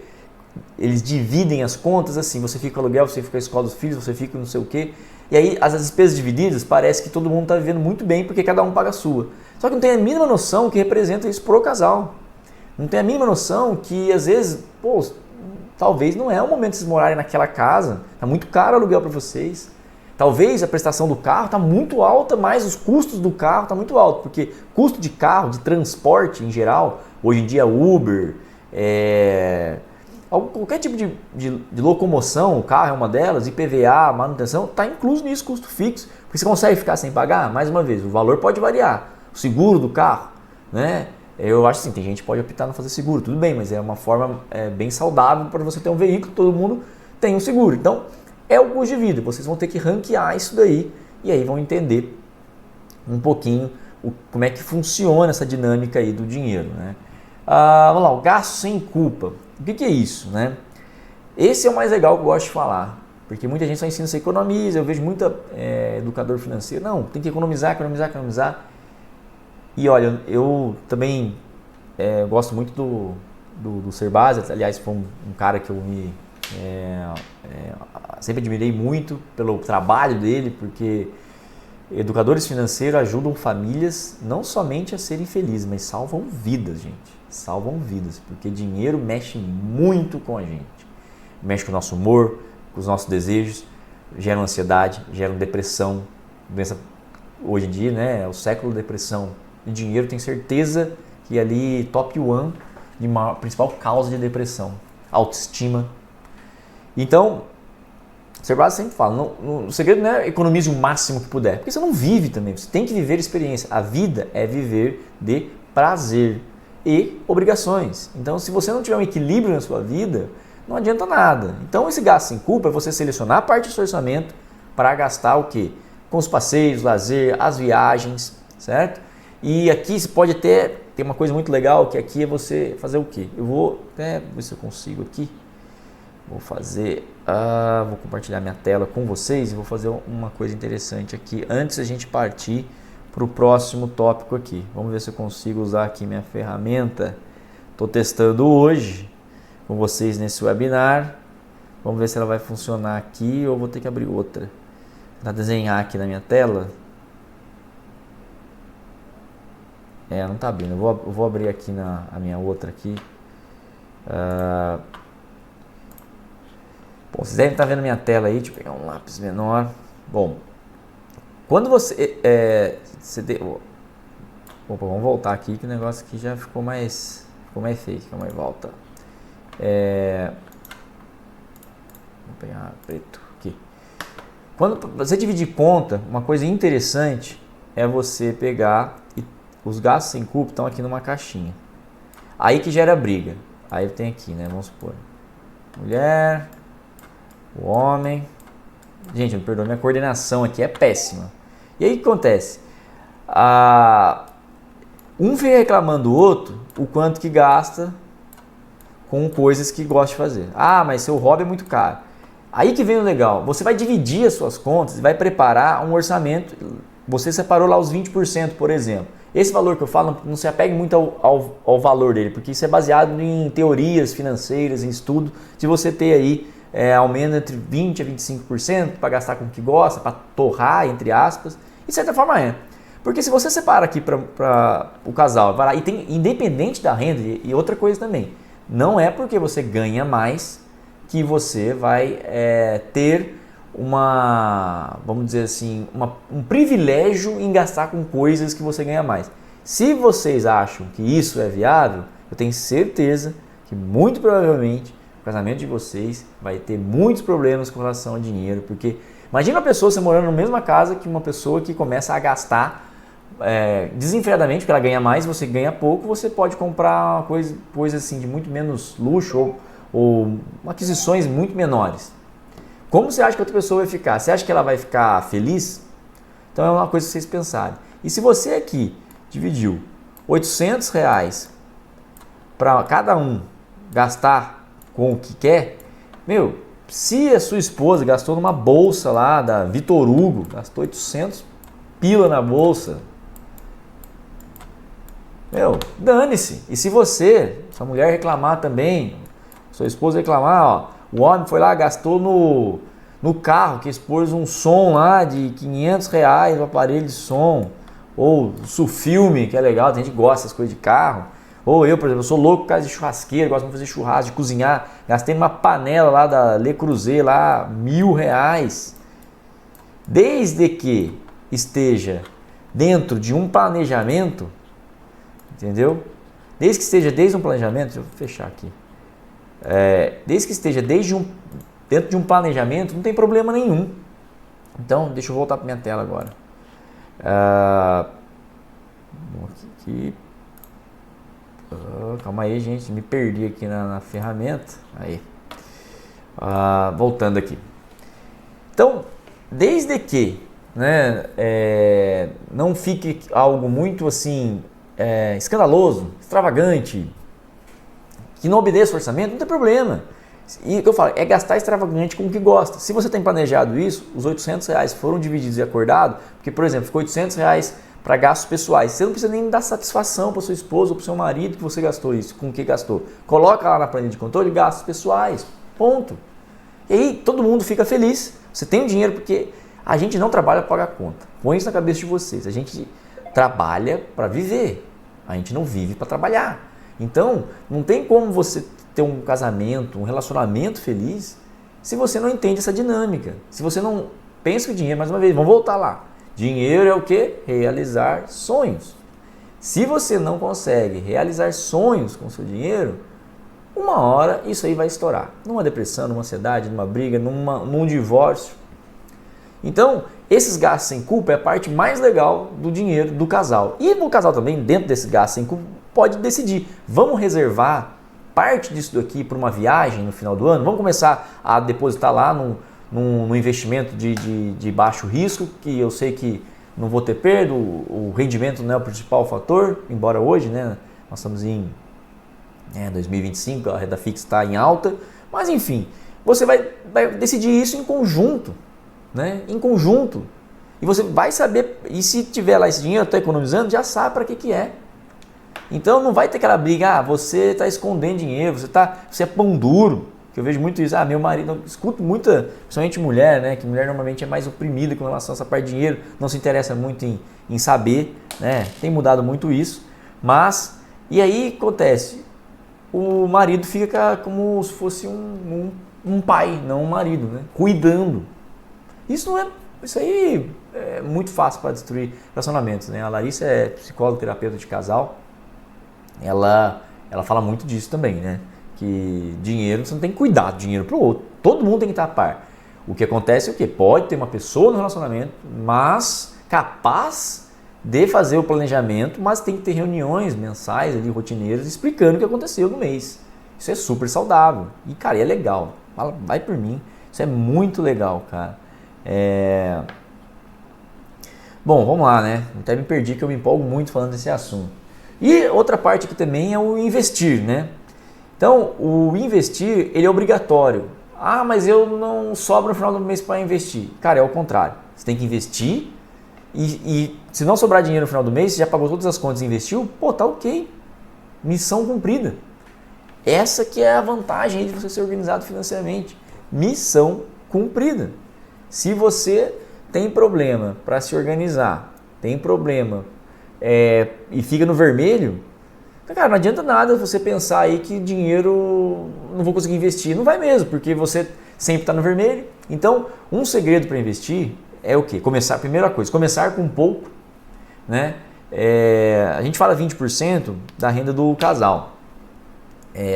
eles dividem as contas assim, você fica com o aluguel, você fica com a escola dos filhos, você fica não sei o quê. E aí as despesas divididas, parece que todo mundo está vivendo muito bem, porque cada um paga a sua. Só que não tem a mínima noção que representa isso pro casal. Não tem a mínima noção que às vezes, talvez não é o momento de vocês morarem naquela casa, está muito caro o aluguel para vocês. Talvez a prestação do carro está muito alta, mas os custos do carro estão muito altos, porque custo de carro, de transporte em geral, hoje em dia Uber, qualquer tipo de locomoção, o carro é uma delas, IPVA, manutenção, está incluso nisso, custo fixo. Porque você consegue ficar sem pagar? Mais uma vez, o valor pode variar. O seguro do carro, né? Eu acho assim, tem gente que pode optar não fazer seguro, tudo bem, mas é uma forma bem saudável para você ter um veículo, todo mundo tem um seguro. Então, é o custo de vida, vocês vão ter que ranquear isso daí e aí vão entender um pouquinho como é que funciona essa dinâmica aí do dinheiro, né? Vamos lá, o gasto sem culpa. O que é isso, né? Esse é o mais legal que eu gosto de falar, porque muita gente só ensina você economiza, eu vejo muita educador financeiro, não, tem que economizar. E olha, eu também gosto muito do Cerbasi, aliás, foi um cara que eu sempre admirei muito pelo trabalho dele, porque educadores financeiros ajudam famílias não somente a serem felizes, mas salvam vidas, gente. Salvam vidas, porque dinheiro mexe muito com a gente. Mexe com o nosso humor, com os nossos desejos, gera ansiedade, gera depressão. Doença, hoje em dia, né, é o século da depressão. E dinheiro, tem certeza que ali top one de principal causa de depressão. Autoestima. Então, o Cerbasi sempre fala, o segredo não é economize o máximo que puder, porque você não vive também, você tem que viver experiência. A vida é viver de prazer e obrigações. Então, se você não tiver um equilíbrio na sua vida, não adianta nada. Então, esse gasto sem culpa é você selecionar a parte do seu orçamento para gastar o quê? Com os passeios, lazer, as viagens, certo? E aqui você pode até ter uma coisa muito legal, que aqui é você fazer o quê? Eu vou até ver se eu consigo aqui. Vou compartilhar minha tela com vocês e vou fazer uma coisa interessante aqui antes da gente partir para o próximo tópico aqui. Vamos ver se eu consigo usar aqui minha ferramenta. Estou testando hoje com vocês nesse webinar. Vamos ver se ela vai funcionar aqui ou vou ter que abrir outra. Vou desenhar aqui na minha tela. Não está abrindo. Eu vou abrir aqui a minha outra aqui. Bom, vocês devem estar vendo minha tela aí. Deixa eu pegar um lápis menor. Bom, quando você... Opa, vamos voltar aqui que o negócio aqui já ficou mais feio. Calma aí, volta. Vou pegar preto aqui. Quando você dividir conta, uma coisa interessante é você pegar e os gastos sem culpa estão aqui numa caixinha. Aí que gera briga. Aí tem aqui, né? Vamos supor. Mulher, o homem. Gente, me perdoe, minha coordenação aqui é péssima. E aí o que acontece? Um fica reclamando do outro o quanto que gasta com coisas que gosta de fazer. Mas seu hobby é muito caro. Aí que vem o legal. Você vai dividir as suas contas e vai preparar um orçamento. Você separou lá os 20%, por exemplo. Esse valor que eu falo, não se apegue muito ao valor dele, porque isso é baseado em teorias financeiras, em estudo. Se você ter aí aumento entre 20% a 25% para gastar com o que gosta, para torrar, entre aspas, e de certa forma é. Porque se você separa aqui para o casal, vai lá, e tem independente da renda, e outra coisa também, não é porque você ganha mais que você vai ter vamos dizer assim, um privilégio em gastar com coisas que você ganha mais. Se vocês acham que isso é viável, eu tenho certeza que muito provavelmente o casamento de vocês vai ter muitos problemas com relação ao dinheiro, porque imagina uma pessoa você morando na mesma casa que uma pessoa que começa a gastar desenfreadamente, porque ela ganha mais, você ganha pouco, você pode comprar uma coisa assim de muito menos luxo ou aquisições muito menores. Como você acha que a outra pessoa vai ficar? Você acha que ela vai ficar feliz? Então é uma coisa que vocês pensarem. E se você aqui dividiu R$ 800 para cada um gastar com o que quer, se a sua esposa gastou numa bolsa lá da Vitor Hugo, gastou 800 pila na bolsa, dane-se. E se sua mulher reclamar também, sua esposa reclamar, ó, o homem foi lá, gastou no carro, que expôs um som lá de R$ 500 no aparelho de som, ou Sufilme, que é legal, tem gente que gosta dessas coisas de carro. Ou eu, por exemplo, eu sou louco por causa de churrasqueira, gosto de fazer churrasco, de cozinhar. Gastei numa panela lá da Le Creuset, lá, R$ 1.000. Desde que esteja dentro de um planejamento, entendeu? Desde que esteja desde um planejamento, deixa eu fechar aqui. Desde que esteja dentro de um planejamento, não tem problema nenhum. Então, deixa eu voltar para minha tela agora. Aqui. Calma aí, gente, me perdi aqui na ferramenta. Aí. Voltando aqui. Então, desde que, né, não fique algo muito assim escandaloso, extravagante, que não obedeça o orçamento, não tem problema. E o que eu falo, é gastar extravagante com o que gosta. Se você tem planejado isso, os R$ 800 foram divididos e acordados, porque, por exemplo, ficou R$ 800 para gastos pessoais. Você não precisa nem dar satisfação para sua esposa ou para o seu marido que você gastou isso, com o que gastou. Coloca lá na planilha de controle gastos pessoais, ponto. E aí todo mundo fica feliz. Você tem o dinheiro porque a gente não trabalha para pagar conta. Põe isso na cabeça de vocês. A gente trabalha para viver. A gente não vive para trabalhar. Então, não tem como você ter um casamento, um relacionamento feliz se você não entende essa dinâmica. Se você não pensa que o dinheiro, mais uma vez, vamos voltar lá. Dinheiro é o quê? Realizar sonhos. Se você não consegue realizar sonhos com o seu dinheiro, uma hora isso aí vai estourar. Numa depressão, numa ansiedade, numa briga, num divórcio. Então, esses gastos sem culpa é a parte mais legal do dinheiro do casal. E o casal também, dentro desse gasto sem culpa, pode decidir. Vamos reservar parte disso daqui para uma viagem no final do ano? Vamos começar a depositar lá num investimento de baixo risco, que eu sei que não vou ter perda, o rendimento não é o principal fator, embora hoje, né, nós estamos em 2025, a renda fixa está em alta, mas enfim, você vai decidir isso em conjunto, né, em conjunto, e você vai saber, e se tiver lá esse dinheiro, está economizando, já sabe para que é. Então não vai ter aquela briga, você está escondendo dinheiro, você é pão duro, que eu vejo muito isso, meu marido, eu escuto muita, principalmente mulher, né, que mulher normalmente é mais oprimida com relação a essa parte de dinheiro, não se interessa muito em saber, né, tem mudado muito isso, mas, e aí acontece, o marido fica como se fosse um pai, não um marido, né, cuidando. Isso aí é muito fácil para destruir relacionamentos, né, a Larissa é psicóloga, terapeuta de casal, ela fala muito disso também, né? Que dinheiro, você não tem que cuidar do dinheiro para o outro. Todo mundo tem que estar a par. O que acontece é o quê? Pode ter uma pessoa no relacionamento, mas capaz de fazer o planejamento, mas tem que ter reuniões mensais, ali, rotineiras, explicando o que aconteceu no mês. Isso é super saudável. E, cara, é legal. Vai por mim. Isso é muito legal, cara. Bom, vamos lá, né? Até me perdi que eu me empolgo muito falando desse assunto. E outra parte aqui também é o investir, né? Então, o investir, ele é obrigatório. Mas eu não sobro no final do mês para investir. Cara, é o contrário. Você tem que investir e se não sobrar dinheiro no final do mês, você já pagou todas as contas e investiu, tá ok. Missão cumprida. Essa que é a vantagem aí de você ser organizado financeiramente. Missão cumprida. Se você tem problema para se organizar, tem problema e fica no vermelho, cara, não adianta nada você pensar aí que dinheiro não vou conseguir investir. Não vai mesmo, porque você sempre está no vermelho. Então, um segredo para investir é o quê? Primeira coisa, começar com pouco, né? A gente fala 20% da renda do casal.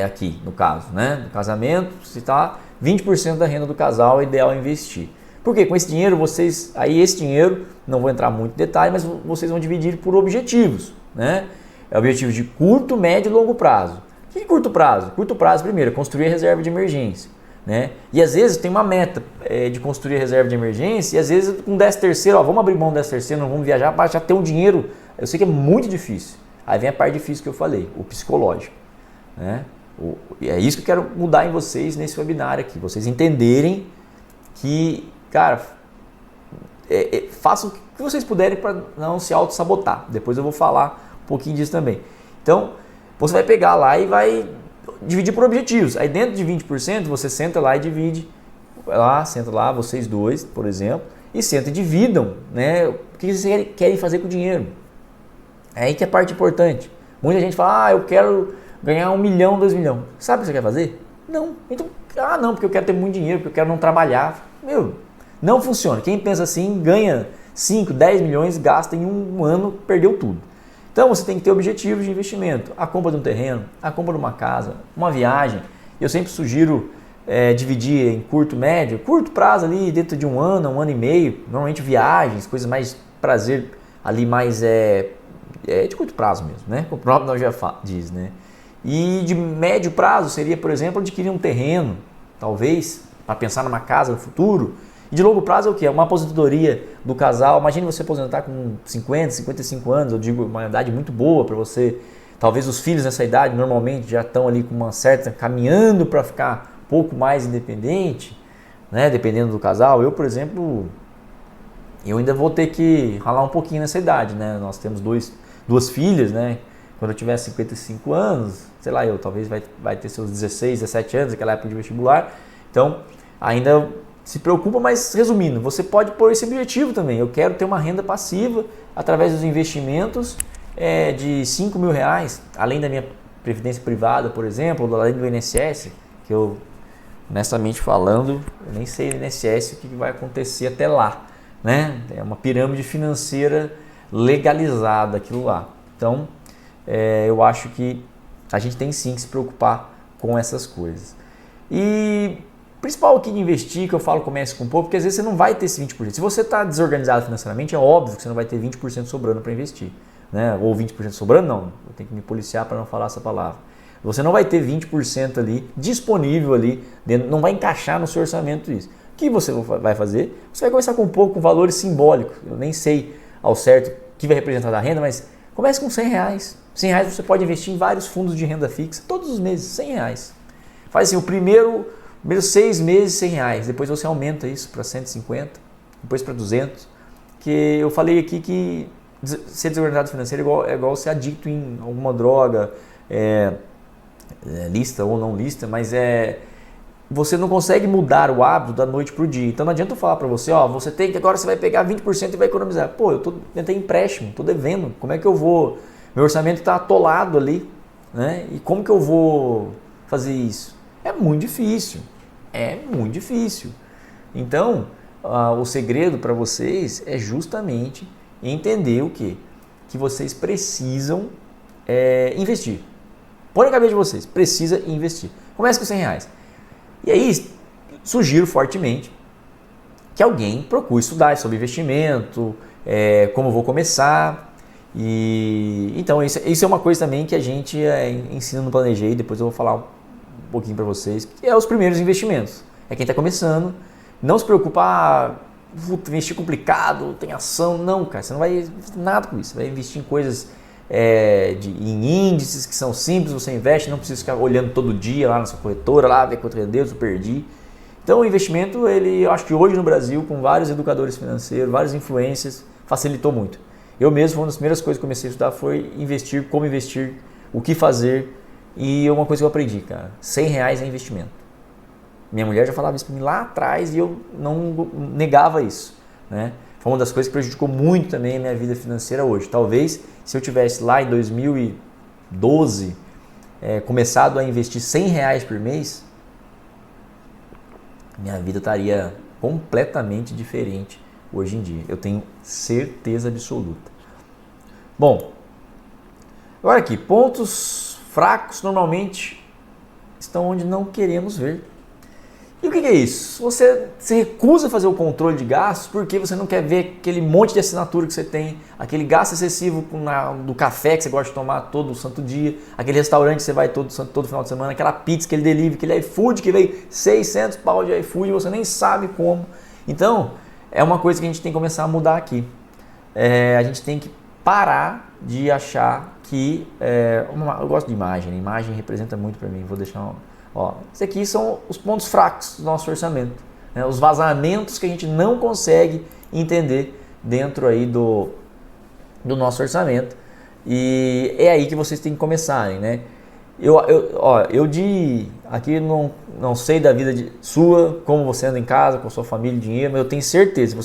Aqui, no caso, né? No casamento, se tá 20% da renda do casal é ideal investir. Porque com esse dinheiro, esse dinheiro, não vou entrar muito em detalhe, mas vocês vão dividir por objetivos, né? É objetivo de curto, médio e longo prazo. O que é curto prazo? Curto prazo, primeiro, construir a reserva de emergência. Né? E às vezes tem uma meta de construir a reserva de emergência e às vezes com 10º, vamos abrir mão do 10º, não vamos viajar para já ter um dinheiro. Eu sei que é muito difícil. Aí vem a parte difícil que eu falei, o psicológico. Né? E é isso que eu quero mudar em vocês nesse webinar aqui. Vocês entenderem que, cara, façam o que vocês puderem para não se auto-sabotar. Depois eu vou falar um pouquinho disso também. Então, você vai pegar lá e vai dividir por objetivos. Aí dentro de 20% você senta lá e divide. Senta lá, vocês dois, por exemplo, e senta e dividam, né, o que vocês querem fazer com o dinheiro. É aí que é a parte importante. Muita gente fala, eu quero ganhar 1 milhão, 2 milhões. Sabe o que você quer fazer? Não. Então, não, porque eu quero ter muito dinheiro, porque eu quero não trabalhar. Não funciona. Quem pensa assim ganha 5, 10 milhões, gasta em um ano, perdeu tudo. Então você tem que ter objetivos de investimento. A compra de um terreno, a compra de uma casa, uma viagem. Eu sempre sugiro dividir em curto, médio, curto prazo ali dentro de um ano e meio. Normalmente viagens, coisas mais prazer ali mais de curto prazo mesmo, né? O próprio nome já diz, né? E de médio prazo seria, por exemplo, adquirir um terreno, talvez, para pensar numa casa no futuro. E de longo prazo é o quê? Uma aposentadoria do casal. Imagine você aposentar com 50, 55 anos, eu digo uma idade muito boa para você. Talvez os filhos nessa idade normalmente já estão ali com uma certa, caminhando para ficar um pouco mais independente, né? Dependendo do casal. Eu, por exemplo, eu ainda vou ter que ralar um pouquinho nessa idade, né? Nós temos duas filhas, né? Quando eu tiver 55 anos, sei lá, eu talvez vai ter seus 16, 17 anos, aquela época de vestibular. Então, ainda se preocupa, mas resumindo, você pode pôr esse objetivo também. Eu quero ter uma renda passiva através dos investimentos de 5 mil reais, além da minha previdência privada, por exemplo, além do INSS, que eu, honestamente falando, eu nem sei do INSS o que vai acontecer até lá, né? É uma pirâmide financeira legalizada aquilo lá. Então, eu acho que a gente tem sim que se preocupar com essas coisas. E principal aqui de investir, que eu falo comece com pouco, porque às vezes você não vai ter esse 20%. Se você está desorganizado financeiramente, é óbvio que você não vai ter 20% sobrando para investir. Né? Ou 20% sobrando, não. Eu tenho que me policiar para não falar essa palavra. Você não vai ter 20% ali disponível ali, dentro, não vai encaixar no seu orçamento isso. O que você vai fazer? Você vai começar com pouco, com valores simbólicos. Eu nem sei ao certo o que vai representar da renda, mas comece com R$100. R$100 você pode investir em vários fundos de renda fixa, todos os meses, R$100. Faz assim, o primeiro 6 meses, R$100. Depois você aumenta isso para 150, depois para 200. Que eu falei aqui que ser desorganizado financeiro é igual ser adicto em alguma droga, lista ou não lista, mas você não consegue mudar o hábito da noite para o dia. Então não adianta eu falar para você, você tem que agora você vai pegar 20% e vai economizar. Pô, eu tenho empréstimo, estou devendo, como é que eu vou? Meu orçamento está atolado ali, né? E como que eu vou fazer isso? É muito difícil, Então, o segredo para vocês é justamente entender o quê? Que vocês precisam investir. Põe na cabeça de vocês, precisa investir. Comece com R$100. E aí, sugiro fortemente que alguém procure estudar sobre investimento, como eu vou começar. E então, isso é uma coisa também que a gente ensina no Planejei, depois eu vou falar um pouquinho para vocês, que é os primeiros investimentos. É quem está começando, não se preocupa, investir complicado, tem ação, não, cara, você não vai investir nada com isso, você vai investir em coisas, em índices que são simples, você investe, não precisa ficar olhando todo dia lá na sua corretora, lá ver quanto rendeu, se eu perdi. Então o investimento, eu acho que hoje no Brasil, com vários educadores financeiros, vários influencers, facilitou muito. Eu mesmo, uma das primeiras coisas que comecei a estudar foi investir, como investir, o que fazer. E uma coisa que eu aprendi, cara, R$100 é investimento. Minha mulher já falava isso para mim lá atrás e eu não negava isso, né? Foi uma das coisas que prejudicou muito também a minha vida financeira hoje. Talvez se eu tivesse lá em 2012 começado a investir R$100 por mês, minha vida estaria completamente diferente hoje em dia. Eu tenho certeza absoluta. Bom, agora aqui, pontos fracos normalmente estão onde não queremos ver. E o que é isso? Você se recusa a fazer o controle de gastos porque você não quer ver aquele monte de assinatura que você tem, aquele gasto excessivo do café que você gosta de tomar todo santo dia, aquele restaurante que você vai todo final de semana, aquela pizza, aquele delivery, aquele iFood que veio 600 pau de iFood e você nem sabe como. Então, é uma coisa que a gente tem que começar a mudar aqui. A gente tem que parar de achar que... eu gosto de imagem, a imagem representa muito para mim, vou deixar... Isso aqui são os pontos fracos do nosso orçamento, né? Os vazamentos que a gente não consegue entender dentro aí do nosso orçamento. E é aí que vocês têm que começarem, né? Aqui não sei da vida sua, como você anda em casa, com a sua família e dinheiro, mas eu tenho certeza,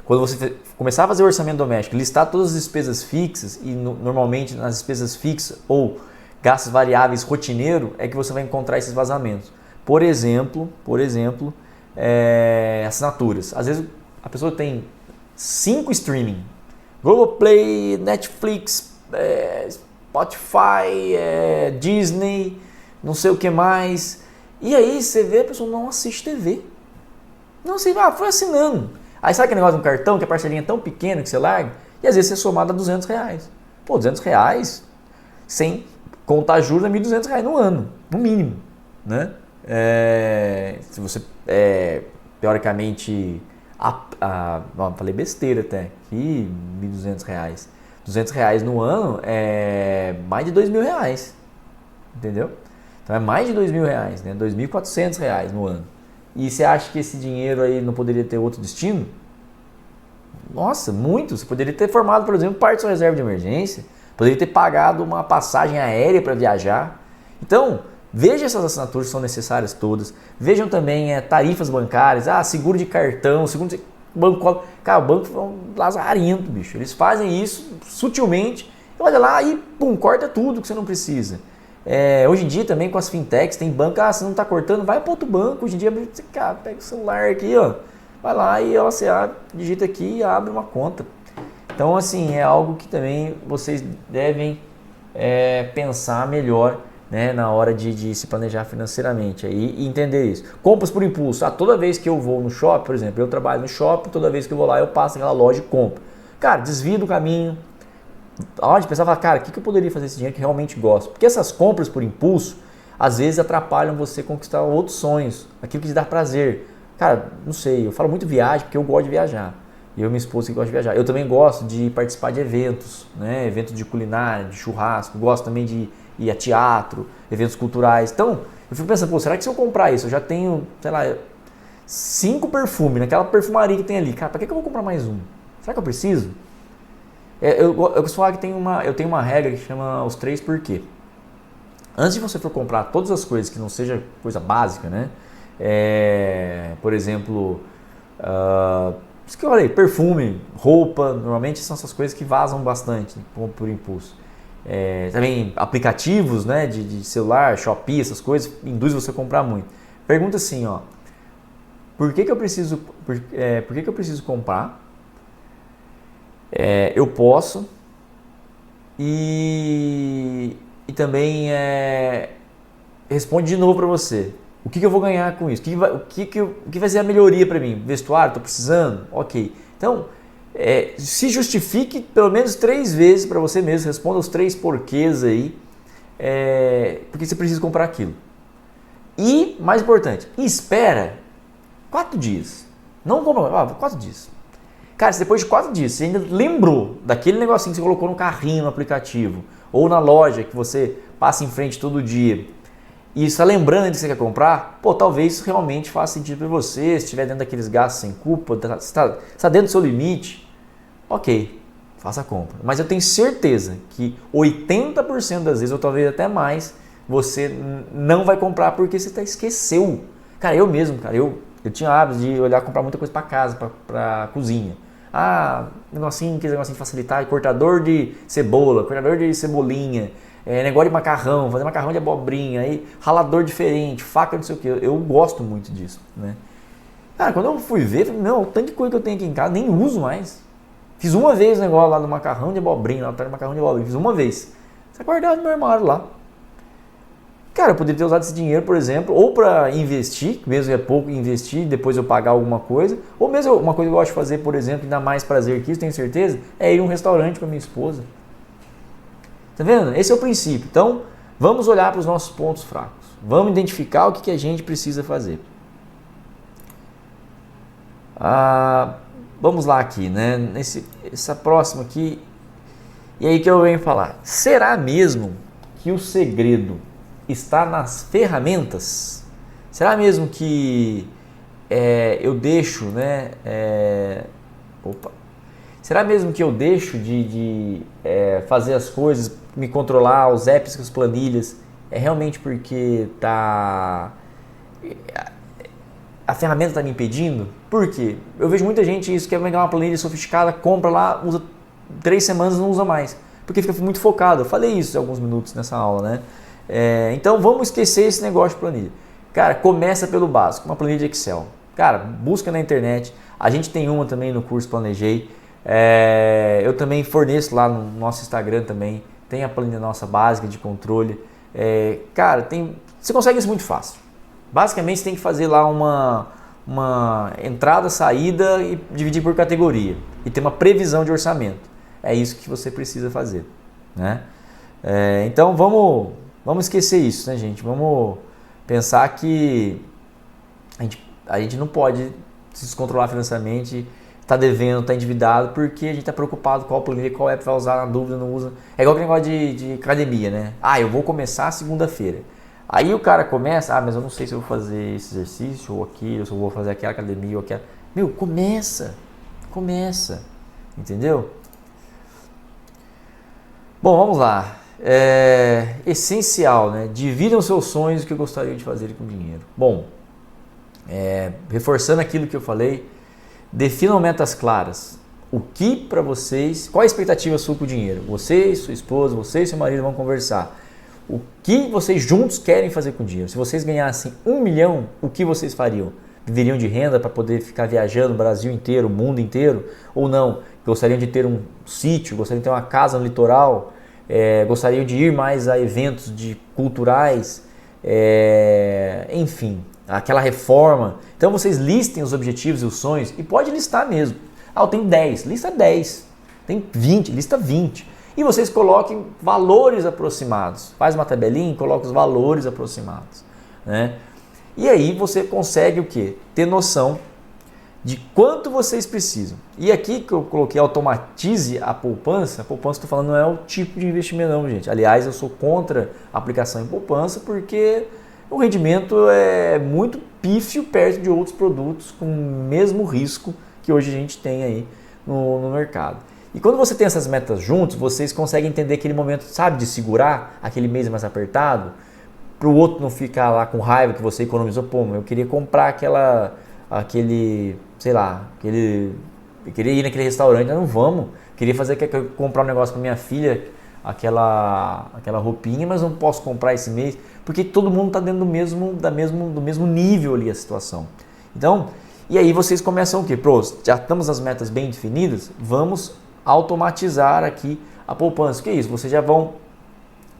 quando você começar a fazer o orçamento doméstico, listar todas as despesas fixas, e normalmente nas despesas fixas ou gastos variáveis rotineiro, é que você vai encontrar esses vazamentos. Por exemplo, assinaturas. Às vezes a pessoa tem 5 streaming, Globoplay, Netflix, Spotify, Disney, não sei o que mais. E aí você vê, a pessoa não assiste TV. Não sei, foi assinando. Aí sabe aquele negócio do cartão, que a parcelinha é tão pequena que você larga? E às vezes você é somado a R$200. Pô, R$200 sem contar juros é R$1.200 no ano, no mínimo, né? Se você, teoricamente, falei besteira até, que R$1.200. R$200 no ano é mais de R$2.000, entendeu? Então é mais de R$2.000, né? R$2.400 no ano. E você acha que esse dinheiro aí não poderia ter outro destino? Nossa, muito! Você poderia ter formado, por exemplo, parte da sua reserva de emergência, poderia ter pagado uma passagem aérea para viajar. Então, veja essas assinaturas que são necessárias todas. Vejam também tarifas bancárias, seguro de cartão, banco. Cara, o banco é um lazarento, bicho. Eles fazem isso sutilmente. Olha lá e pum, corta tudo que você não precisa. Hoje em dia também com as fintechs, tem banco, você não está cortando, vai para outro banco. Hoje em dia, pega o celular aqui, vai lá e você digita aqui e abre uma conta. Então, assim, é algo que também vocês devem pensar melhor, né, na hora de se planejar financeiramente e entender isso. Compras por impulso. Toda vez que eu vou no shopping, por exemplo, eu trabalho no shopping, toda vez que eu vou lá eu passo naquela loja e compro. Cara, desvio do caminho. Onde pensar, cara, o que eu poderia fazer esse dinheiro que realmente gosto? Porque essas compras por impulso, às vezes atrapalham você conquistar outros sonhos, aquilo que te dá prazer. Cara, não sei, eu falo muito viagem porque eu gosto de viajar. E eu e minha esposa que gosta de viajar. Eu também gosto de participar de eventos, né? Eventos de culinária, de churrasco. Gosto também de ir a teatro, eventos culturais. Então, eu fico pensando, será que se eu comprar isso, eu já tenho, sei lá, 5 perfumes naquela perfumaria que tem ali. Cara, pra que eu vou comprar mais um? Será que eu preciso? Eu costumo falar que eu tenho uma regra que chama os 3 porquê. Antes de você for comprar todas as coisas que não seja coisa básica, né? Por exemplo, isso que eu falei, perfume, roupa, normalmente são essas coisas que vazam bastante por impulso. Também aplicativos, né, de celular, Shopee, essas coisas, induz você a comprar muito. Pergunta assim, por que eu preciso comprar? Eu posso e também responde de novo para você. O que eu vou ganhar com isso? O que vai ser a melhoria para mim? Vestuário, estou precisando? Ok. Então, se justifique pelo menos 3 vezes para você mesmo. Responda os 3 porquês aí. Porque você precisa comprar aquilo. E, mais importante, espera 4 dias. Não compra, 4 dias. Cara, se depois de 4 dias você ainda lembrou daquele negocinho que você colocou no carrinho, no aplicativo, ou na loja que você passa em frente todo dia, e está lembrando que você quer comprar, talvez isso realmente faça sentido para você, se estiver dentro daqueles gastos sem culpa, está dentro do seu limite, ok, faça a compra. Mas eu tenho certeza que 80% das vezes, ou talvez até mais, você não vai comprar porque você esqueceu. Cara, eu mesmo, eu tinha hábito de olhar comprar muita coisa para casa, para cozinha. Negocinho de facilitar, cortador de cebola, cortador de cebolinha, negócio de macarrão, fazer macarrão de abobrinha, aí, ralador diferente, faca, não sei o que. Eu gosto muito disso, né? Cara, quando eu fui ver, o tanto de coisa que eu tenho aqui em casa, nem uso mais. Fiz uma vez o negócio lá do macarrão de abobrinha, lá atrás do macarrão de abobrinha, fiz uma vez. Você guardava no meu armário lá. Cara, eu poderia ter usado esse dinheiro, por exemplo, ou para investir, mesmo é pouco, investir, depois eu pagar alguma coisa, ou mesmo uma coisa que eu gosto de fazer, por exemplo, e dá mais prazer que isso, tenho certeza, é ir a um restaurante com a minha esposa. Tá vendo? Esse é o princípio. Então, vamos olhar para os nossos pontos fracos. Vamos identificar o que a gente precisa fazer. Vamos lá aqui, né? Essa próxima aqui, e aí que eu venho falar. Será mesmo que o segredo está nas ferramentas? Será mesmo que eu deixo, né? Será mesmo que eu deixo de fazer as coisas, me controlar, os apps, as planilhas, realmente porque a ferramenta está me impedindo? Por quê? Eu vejo muita gente isso, quer pegar uma planilha sofisticada, compra lá, usa 3 semanas e não usa mais, porque fica muito focado. Eu falei isso há alguns minutos nessa aula, né? Então vamos esquecer esse negócio de planilha. Cara, começa pelo básico, uma planilha de Excel. Cara, busca na internet, a gente tem uma também no curso Planejei, eu também forneço lá no nosso Instagram também, tem a planilha nossa básica de controle. Cara, você consegue isso muito fácil. Basicamente você tem que fazer lá uma entrada, saída e dividir por categoria e ter uma previsão de orçamento. É isso que você precisa fazer, né? Então vamos esquecer isso, né, gente? Vamos pensar que a gente não pode se descontrolar financeiramente, tá devendo, tá endividado, porque a gente tá preocupado qual planilha, qual app vai usar, na dúvida, não usa. É igual aquele negócio de academia, né? Eu vou começar segunda-feira. Aí o cara começa, mas eu não sei se eu vou fazer esse exercício ou aquilo, se eu vou fazer aquela academia ou aquela. Meu, começa, entendeu? Bom, vamos lá. Essencial, né? Dividam seus sonhos, o que eu gostaria de fazer com dinheiro. Bom, reforçando aquilo que eu falei, definam metas claras. O que para vocês, qual a expectativa sua com o dinheiro? Você, sua esposa, você e seu marido vão conversar. O que vocês juntos querem fazer com o dinheiro? Se vocês ganhassem 1 milhão, o que vocês fariam? Viveriam de renda para poder ficar viajando o Brasil inteiro, o mundo inteiro? Ou não? Gostariam de ter um sítio, gostariam de ter uma casa no litoral? Gostariam de ir mais a eventos culturais? Enfim, aquela reforma. Então vocês listem os objetivos e os sonhos e pode listar mesmo. Eu tenho 10, lista 10. Tem 20, lista 20. E vocês coloquem valores aproximados. Faz uma tabelinha e coloca os valores aproximados, né? E aí você consegue o quê? Ter noção de quanto vocês precisam. E aqui que eu coloquei automatize a poupança que eu estou falando não é o tipo de investimento não, gente. Aliás, eu sou contra a aplicação em poupança porque o rendimento é muito pífio perto de outros produtos com o mesmo risco que hoje a gente tem aí no mercado. E quando você tem essas metas juntos, vocês conseguem entender aquele momento, sabe, de segurar aquele mês mais apertado, para o outro não ficar lá com raiva que você economizou. Eu queria comprar eu queria ir naquele restaurante, não vamos. Queria comprar um negócio para minha filha, aquela roupinha, mas não posso comprar esse mês, porque todo mundo está dentro do mesmo nível ali a situação. Então, e aí vocês começam o quê? Já estamos as metas bem definidas, vamos automatizar aqui a poupança. O que é isso? Vocês já vão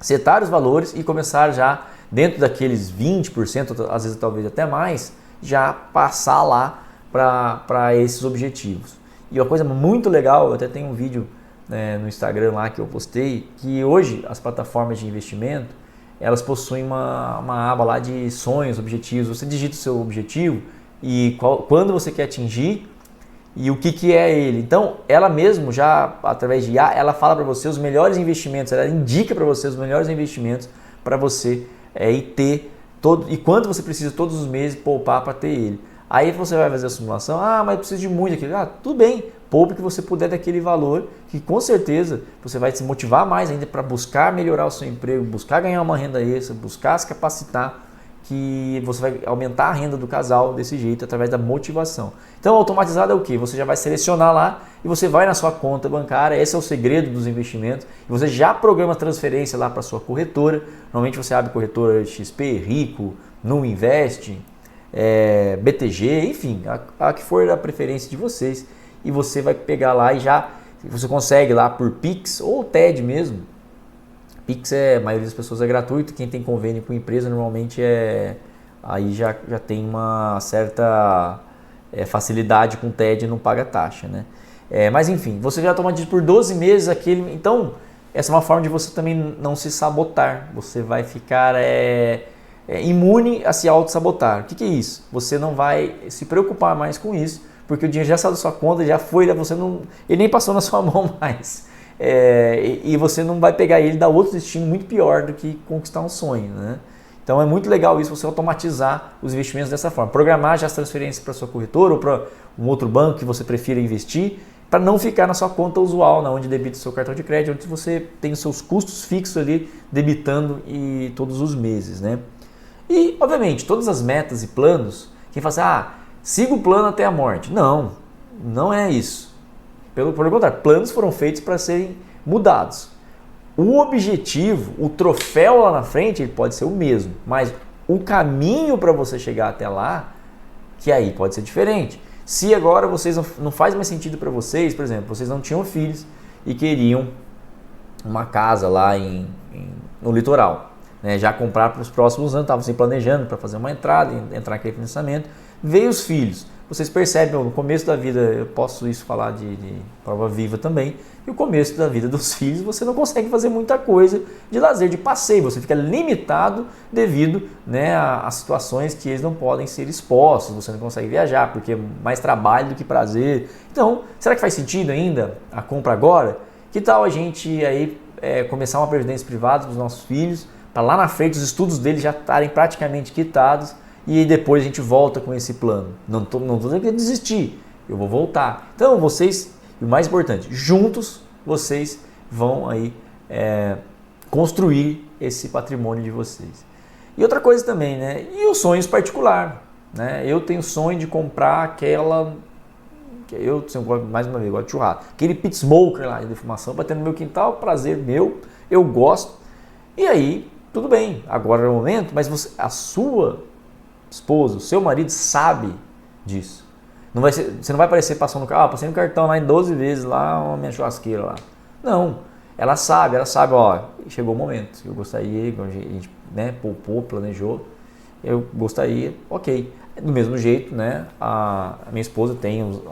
setar os valores e começar já dentro daqueles 20%, às vezes talvez até mais, já passar lá para esses objetivos. E uma coisa muito legal, eu até tenho um vídeo no Instagram lá que eu postei, que hoje as plataformas de investimento, elas possuem uma aba lá de sonhos, objetivos. Você digita o seu objetivo e quando você quer atingir e o que é ele. Então, ela mesmo já, através de IA, ela fala para você os melhores investimentos, ela indica para você os melhores investimentos para você e quanto você precisa todos os meses poupar para ter ele. Aí você vai fazer a simulação, mas eu preciso de muito aqui. Tudo bem, poupe que você puder daquele valor, que com certeza você vai se motivar mais ainda para buscar melhorar o seu emprego, buscar ganhar uma renda extra, buscar se capacitar, que você vai aumentar a renda do casal desse jeito, através da motivação. Então, automatizado é o quê? Você já vai selecionar lá e você vai na sua conta bancária, esse é o segredo dos investimentos, e você já programa a transferência lá para a sua corretora. Normalmente você abre corretora XP, Rico, Nuinvest, BTG, enfim, a que for da preferência de vocês, e você vai pegar lá e já você consegue lá por Pix ou TED mesmo, Pix, a maioria das pessoas é gratuito, quem tem convênio com empresa normalmente aí já tem uma certa facilidade com o TED e não paga taxa, né? Mas enfim, você já toma por 12 meses então essa é uma forma de você também não se sabotar, você vai ficar imune a se auto-sabotar. O que é isso? Você não vai se preocupar mais com isso, porque o dinheiro já saiu da sua conta, já foi, ele nem passou na sua mão mais. E você não vai pegar ele e dar outro destino muito pior do que conquistar um sonho, né? Então é muito legal isso, você automatizar os investimentos dessa forma. Programar já as transferências para sua corretora ou para um outro banco que você prefira investir, para não ficar na sua conta usual, onde debita o seu cartão de crédito, onde você tem os seus custos fixos ali debitando todos os meses, né? E, obviamente, todas as metas e planos, quem fala assim, siga o plano até a morte. Não, não é isso. Pelo contrário, planos foram feitos para serem mudados. O objetivo, o troféu lá na frente, ele pode ser o mesmo, mas o caminho para você chegar até lá, que aí pode ser diferente. Se agora vocês não faz mais sentido para vocês, por exemplo, vocês não tinham filhos e queriam uma casa lá no litoral, né, já comprar para os próximos anos, estavam se planejando para fazer uma entrada, entrar naquele financiamento, veio os filhos. Vocês percebem, no começo da vida, eu posso isso falar de prova viva também, e o começo da vida dos filhos você não consegue fazer muita coisa de lazer, de passeio, você fica limitado devido, né, a situações que eles não podem ser expostos, você não consegue viajar porque é mais trabalho do que prazer. Então, será que faz sentido ainda a compra agora? Que tal a gente aí começar uma previdência privada para os nossos filhos, para lá na frente os estudos deles já estarem praticamente quitados, e depois a gente volta com esse plano. Não tô dizendo que desistir, eu vou voltar. Então vocês, e o mais importante, juntos vocês vão aí construir esse patrimônio de vocês. E outra coisa também, né? E os sonhos particulares, né? Eu tenho sonho de comprar mais uma vez, gosto de churrasco, aquele pit smoker lá de defumação para ter no meu quintal, prazer meu, eu gosto. E aí, tudo bem, agora é o momento, mas a sua esposa, o seu marido sabe disso. Você não vai aparecer passando no carro, passei no cartão lá em 12 vezes, lá uma minha churrasqueira lá. Não, ela sabe, chegou o momento, eu gostaria, a gente, né, poupou, planejou, eu gostaria, ok. Do mesmo jeito, né, a minha esposa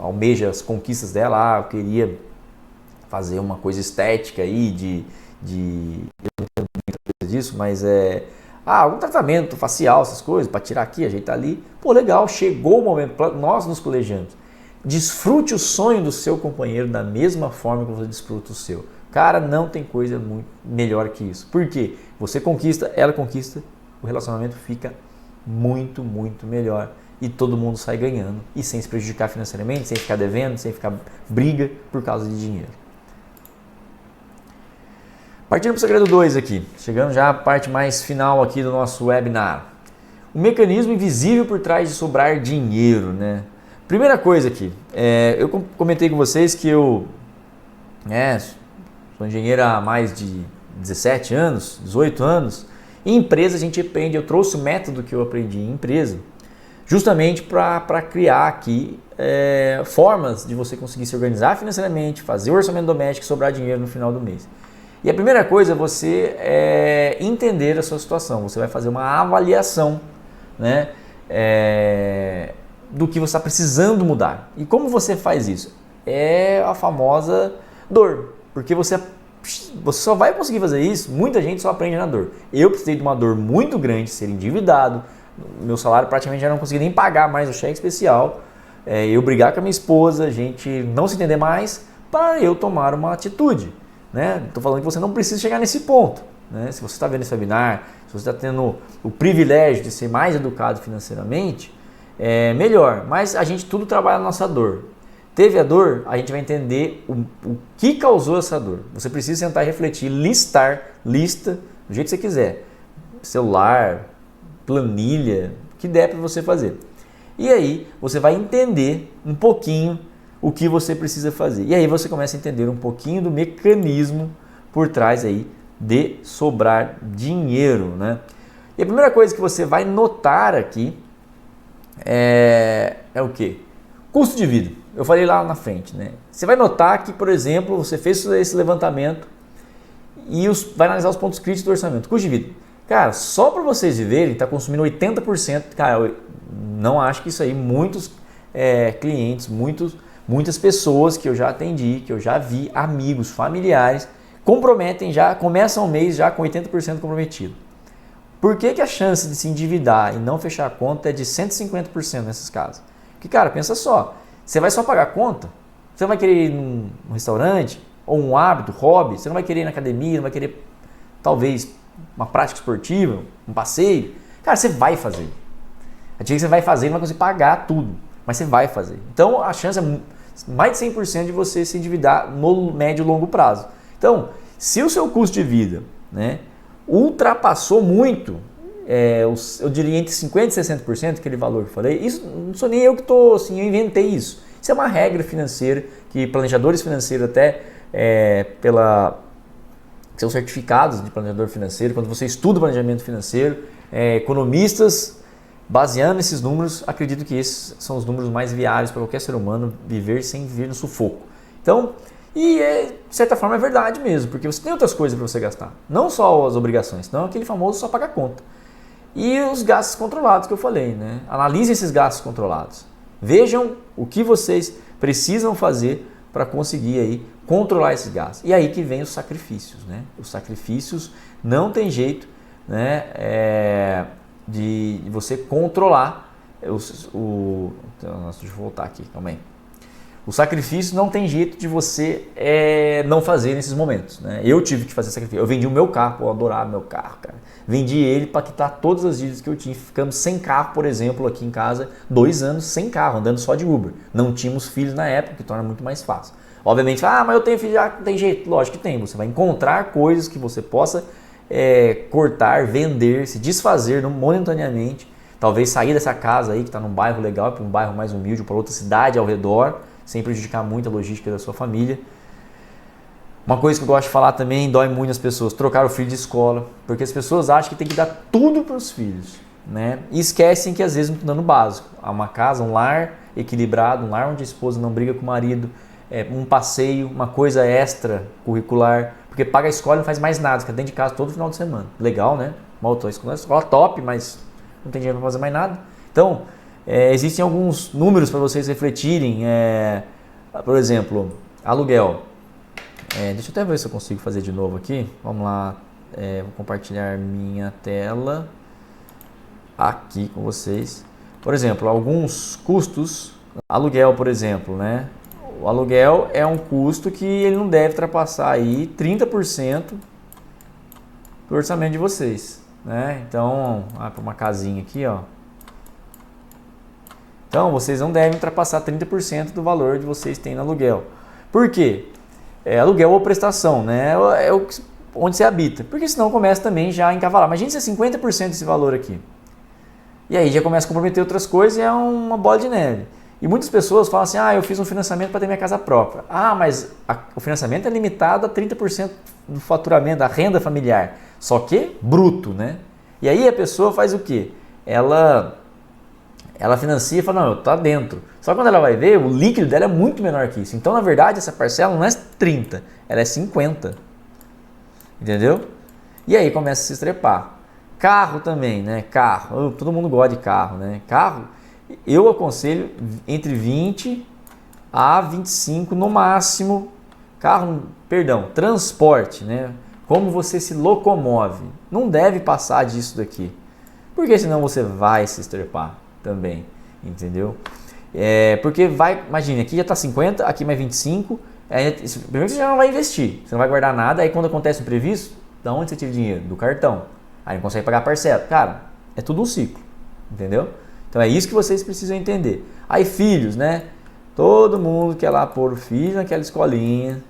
almeja as conquistas dela, eu queria fazer uma coisa estética aí, eu não tenho muita coisa disso, mas algum tratamento facial, essas coisas, para tirar aqui, ajeitar ali. Pô, legal, chegou o momento, nós nos colejamos. Desfrute o sonho do seu companheiro da mesma forma que você desfruta o seu. Cara, não tem coisa muito melhor que isso. Por quê? Você conquista, ela conquista, o relacionamento fica muito, muito melhor. E todo mundo sai ganhando. E sem se prejudicar financeiramente, sem ficar devendo, sem ficar briga por causa de dinheiro. Partindo para o segredo 2 aqui, chegando já à parte mais final aqui do nosso webinar. O mecanismo invisível por trás de sobrar dinheiro, né? Primeira coisa aqui, eu comentei com vocês que eu sou engenheiro há mais de 17 anos, 18 anos. Em empresa a gente aprende, eu trouxe o método que eu aprendi em empresa, justamente para criar aqui formas de você conseguir se organizar financeiramente, fazer o orçamento doméstico e sobrar dinheiro no final do mês. E a primeira coisa é você entender a sua situação. Você vai fazer uma avaliação, né, do que você está precisando mudar. E como você faz isso? É a famosa dor. Porque você só vai conseguir fazer isso, muita gente só aprende na dor. Eu precisei de uma dor muito grande, ser endividado, meu salário praticamente já não conseguia nem pagar mais o cheque especial, eu brigar com a minha esposa, a gente não se entender mais, para eu tomar uma atitude. Estou falando que você não precisa chegar nesse ponto. Né? Se você está vendo esse webinar, se você está tendo o privilégio de ser mais educado financeiramente, é melhor. Mas a gente tudo trabalha na nossa dor. Teve a dor, a gente vai entender o que causou essa dor. Você precisa sentar e refletir, lista do jeito que você quiser. Celular, planilha, o que der para você fazer. E aí você vai entender um pouquinho o que você precisa fazer. E aí você começa a entender um pouquinho do mecanismo por trás aí de sobrar dinheiro, né? E a primeira coisa que você vai notar aqui é o quê? Custo de vida. Eu falei lá na frente, né? Você vai notar que, por exemplo, você fez esse levantamento e vai analisar os pontos críticos do orçamento. Custo de vida. Cara, só para vocês viverem, está consumindo 80%. Cara, eu não acho que isso aí, muitos clientes, muitas pessoas que eu já atendi, que eu já vi, amigos, familiares, comprometem já, começam o mês já com 80% comprometido. Por que a chance de se endividar e não fechar a conta é de 150% nesses casos? Porque, cara, pensa só, você vai só pagar a conta? Você não vai querer ir num restaurante, ou um hábito, hobby, você não vai querer ir na academia, não vai querer, talvez, uma prática esportiva, um passeio. Cara, você vai fazer. A dica que você vai fazer não vai conseguir pagar tudo, mas você vai fazer. Então, a chance é mais de 100% de você se endividar no médio e longo prazo. Então, se o seu custo de vida, né, ultrapassou muito, eu diria entre 50% e 60%, aquele valor que eu falei, isso não sou nem eu que estou, assim, eu inventei isso. Isso é uma regra financeira que planejadores financeiros até são certificados de planejador financeiro. Quando você estuda planejamento financeiro, economistas, baseando esses números, acredito que esses são os números mais viáveis para qualquer ser humano viver sem viver no sufoco. Então, de certa forma é verdade mesmo, porque você tem outras coisas para você gastar, não só as obrigações, não aquele famoso só pagar conta. E os gastos controlados que eu falei, né? Analisem esses gastos controlados. Vejam o que vocês precisam fazer para conseguir aí controlar esses gastos. E aí que vem os sacrifícios, né? Os sacrifícios não tem jeito, né, de você controlar deixa eu voltar aqui, calma aí. O sacrifício não tem jeito de você não fazer nesses momentos, né? Eu tive que fazer sacrifício. Eu vendi o meu carro, eu adorava meu carro, cara. Vendi ele para quitar todas as dívidas que eu tinha, ficando sem carro, por exemplo, aqui em casa, 2 anos sem carro, andando só de Uber. Não tínhamos filhos na época, que torna muito mais fácil. Obviamente, mas eu tenho filho, já tem jeito. Lógico que tem, você vai encontrar coisas que você possa cortar, vender, se desfazer momentaneamente. Talvez sair dessa casa aí, que está num bairro legal, para um bairro mais humilde, para outra cidade ao redor, sem prejudicar muito a logística da sua família. Uma coisa que eu gosto de falar também, dói muito as pessoas, trocar o filho de escola, porque as pessoas acham que tem que dar tudo para os filhos, né? E esquecem que às vezes não estão dando o básico. Há uma casa, um lar equilibrado, um lar onde a esposa não briga com o marido, um passeio, uma coisa extra curricular, porque paga a escola e não faz mais nada, fica dentro de casa todo final de semana. Legal, né? Uma escola top, mas não tem dinheiro para fazer mais nada. Então, existem alguns números para vocês refletirem, por exemplo, aluguel. Deixa eu até ver se eu consigo fazer de novo aqui. Vamos lá, vou compartilhar minha tela aqui com vocês. Por exemplo, alguns custos, aluguel, por exemplo, né? O aluguel é um custo que ele não deve ultrapassar aí 30% do orçamento de vocês, né? Então, para uma casinha aqui, ó. Então, vocês não devem ultrapassar 30% do valor de vocês têm no aluguel. Por quê? Aluguel ou prestação, né? Onde você habita. Porque senão começa também já a encavalar. Imagina se é 50% desse valor aqui. E aí já começa a comprometer outras coisas e é uma bola de neve. E muitas pessoas falam assim, eu fiz um financiamento para ter minha casa própria. Mas o financiamento é limitado a 30% do faturamento, da renda familiar. Só que bruto, né? E aí a pessoa faz o quê? Ela financia e fala, tá dentro. Só que quando ela vai ver, o líquido dela é muito menor que isso. Então, na verdade, essa parcela não é 30, ela é 50. Entendeu? E aí começa a se estrepar. Carro também, né? Carro, todo mundo gosta de carro, né? Carro, eu aconselho entre 20 a 25 no máximo. Transporte, né? Como você se locomove. Não deve passar disso daqui. Porque senão você vai se estrepar também, entendeu? Porque imagine, aqui já está 50, aqui mais 25, primeiro que você já não vai investir, você não vai guardar nada, aí quando acontece um imprevisto, da onde você tira o dinheiro? Do cartão, aí não consegue pagar a parcela. Cara, é tudo um ciclo, entendeu? Então é isso que vocês precisam entender. Aí filhos, né? Todo mundo quer lá pôr o filho naquela escolinha,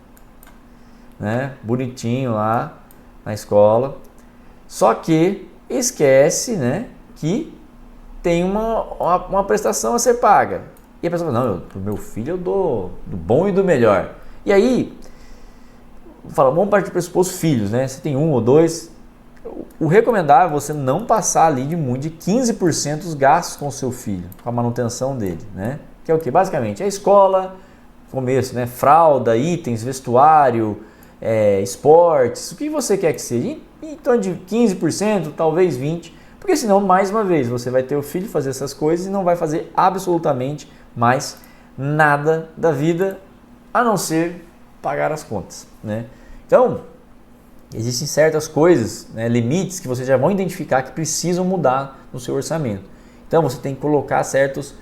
né? Bonitinho lá na escola, só que esquece, né? Que tem uma prestação a ser paga. E a pessoa fala, pro meu filho eu dou do bom e do melhor. E aí, vamos partir do pressuposto filhos, né? Você tem 1 ou 2. O recomendável é você não passar ali de 15% dos gastos com o seu filho, com a manutenção dele, né? Que é o que? Basicamente, a escola, começo, né? Fralda, itens, vestuário, esportes, o que você quer que seja, em torno de 15%, talvez 20%, porque senão, mais uma vez, você vai ter o filho fazer essas coisas e não vai fazer absolutamente mais nada da vida, a não ser pagar as contas, né? Então, existem certas coisas, né, limites que vocês já vão identificar que precisam mudar no seu orçamento. Então, você tem que colocar certas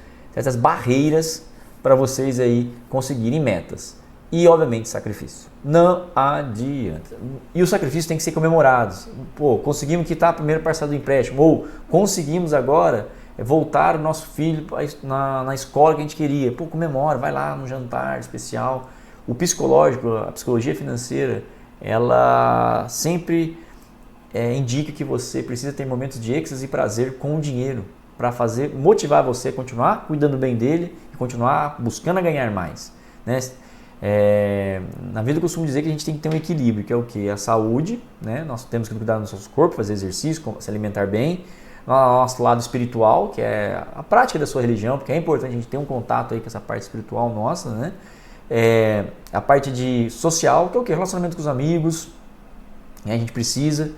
barreiras para vocês aí conseguirem metas. E, obviamente, sacrifício. Não adianta. E os sacrifícios têm que ser comemorados. Pô, conseguimos quitar a primeira parcela do empréstimo. Ou conseguimos agora voltar o nosso filho na escola que a gente queria. Pô, comemora, vai lá no jantar especial. O psicológico, a psicologia financeira, ela sempre indica que você precisa ter momentos de êxtase e prazer com o dinheiro para motivar você a continuar cuidando bem dele e continuar buscando ganhar mais, né? Na vida eu costumo dizer que a gente tem que ter um equilíbrio, que é o que? A saúde, né? Nós temos que cuidar do nosso corpo, fazer exercício, se alimentar bem. O nosso lado espiritual, que é a prática da sua religião, porque é importante a gente ter um contato aí com essa parte espiritual nossa, né? A parte de social, que é o que? Relacionamento com os amigos, né? A gente precisa.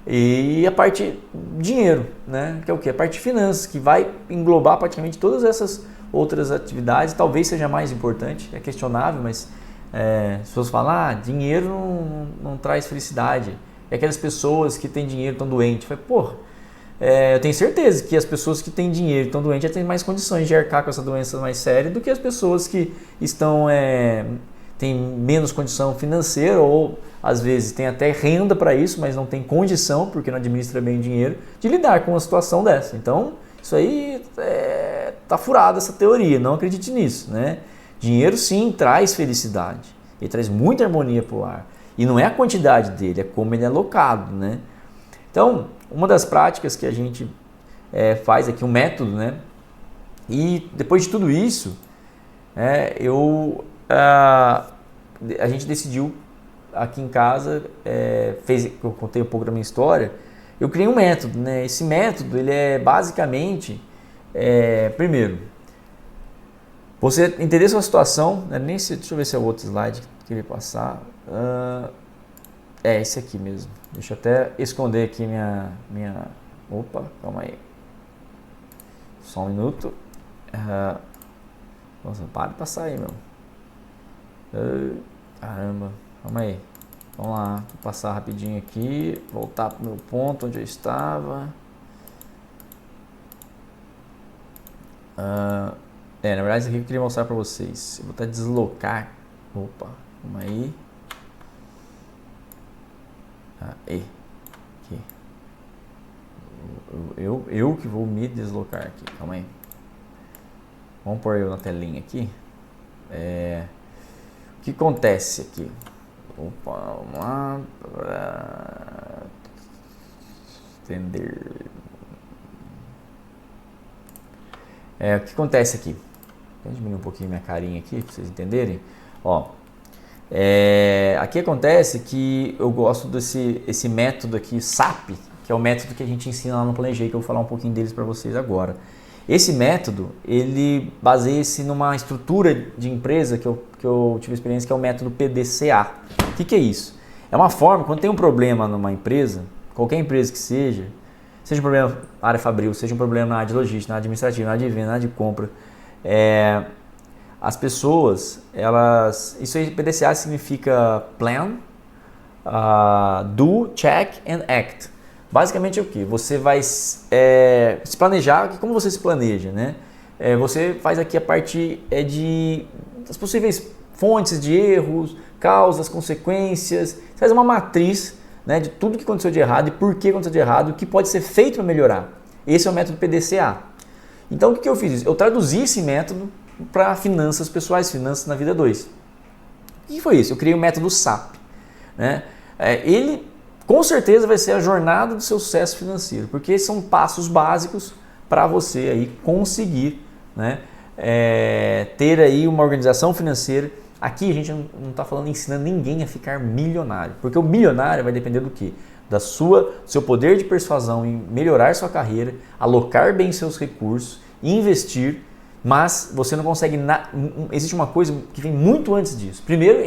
E a parte dinheiro, né? Que é o que? A parte de finanças, que vai englobar praticamente todas essas outras atividades, talvez seja mais importante, é questionável, mas as pessoas falam, dinheiro não traz felicidade. É aquelas pessoas que têm dinheiro estão doentes. Eu tenho certeza que as pessoas que têm dinheiro e estão doentes já têm mais condições de arcar com essa doença mais séria do que as pessoas que têm menos condição financeira ou às vezes tem até renda para isso, mas não tem condição, porque não administra bem o dinheiro, de lidar com uma situação dessa. Então, isso aí tá furado essa teoria, não acredite nisso, né? Dinheiro sim traz felicidade, ele traz muita harmonia para o lar. E não é a quantidade dele, é como ele é alocado, né? Então, uma das práticas que a gente faz aqui, um método, né? E depois de tudo isso, a gente decidiu aqui em casa, eu contei um pouco da minha história, eu criei um método, né? Esse método, ele é basicamente, primeiro, você entender sua situação, né? Deixa eu ver se é o outro slide que eu queria passar, esse aqui mesmo, deixa eu até esconder aqui opa, calma aí, só um minuto, nossa, para de passar aí, meu, caramba, calma aí, vamos lá, vou passar rapidinho aqui, voltar para o meu ponto onde eu estava. Na verdade isso aqui eu queria mostrar para vocês. Eu vou até deslocar. Opa, calma aí. Aqui. Eu que vou me deslocar aqui, calma aí. Vamos pôr eu na telinha aqui. O que acontece aqui? Opa, vamos lá. Entender. O que acontece aqui? Vou diminuir um pouquinho minha carinha aqui para vocês entenderem. Aqui acontece que eu gosto desse método aqui, SAP, que é o método que a gente ensina lá no Planejei, que eu vou falar um pouquinho deles para vocês agora. Esse método, ele baseia-se numa estrutura de empresa que eu tive experiência, que é o método PDCA. O que é isso? É uma forma, quando tem um problema numa empresa, qualquer empresa que seja um problema na área fabril, seja um problema na área de logística, na área administrativa, na área de venda, na área de compra, as pessoas, isso aí, PDCA significa Plan, Do, Check and Act. Basicamente é o que? Você vai se planejar, como você se planeja, né? Você faz aqui a parte das possíveis fontes de erros, causas, consequências, você faz uma matriz, né, de tudo que aconteceu de errado e por que aconteceu de errado, o que pode ser feito para melhorar. Esse é o método PDCA. Então o que eu fiz? Eu traduzi esse método para finanças pessoais, finanças na vida 2. O que foi isso? Eu criei o método SAP. Né? Ele com certeza vai ser a jornada do seu sucesso financeiro, porque são passos básicos para você aí conseguir, né, ter aí uma organização financeira. Aqui a gente não está falando ensinando ninguém a ficar milionário, porque o milionário vai depender do quê? Do seu poder de persuasão em melhorar sua carreira, alocar bem seus recursos, investir Mas você não consegue... Existe uma coisa que vem muito antes disso. Primeiro,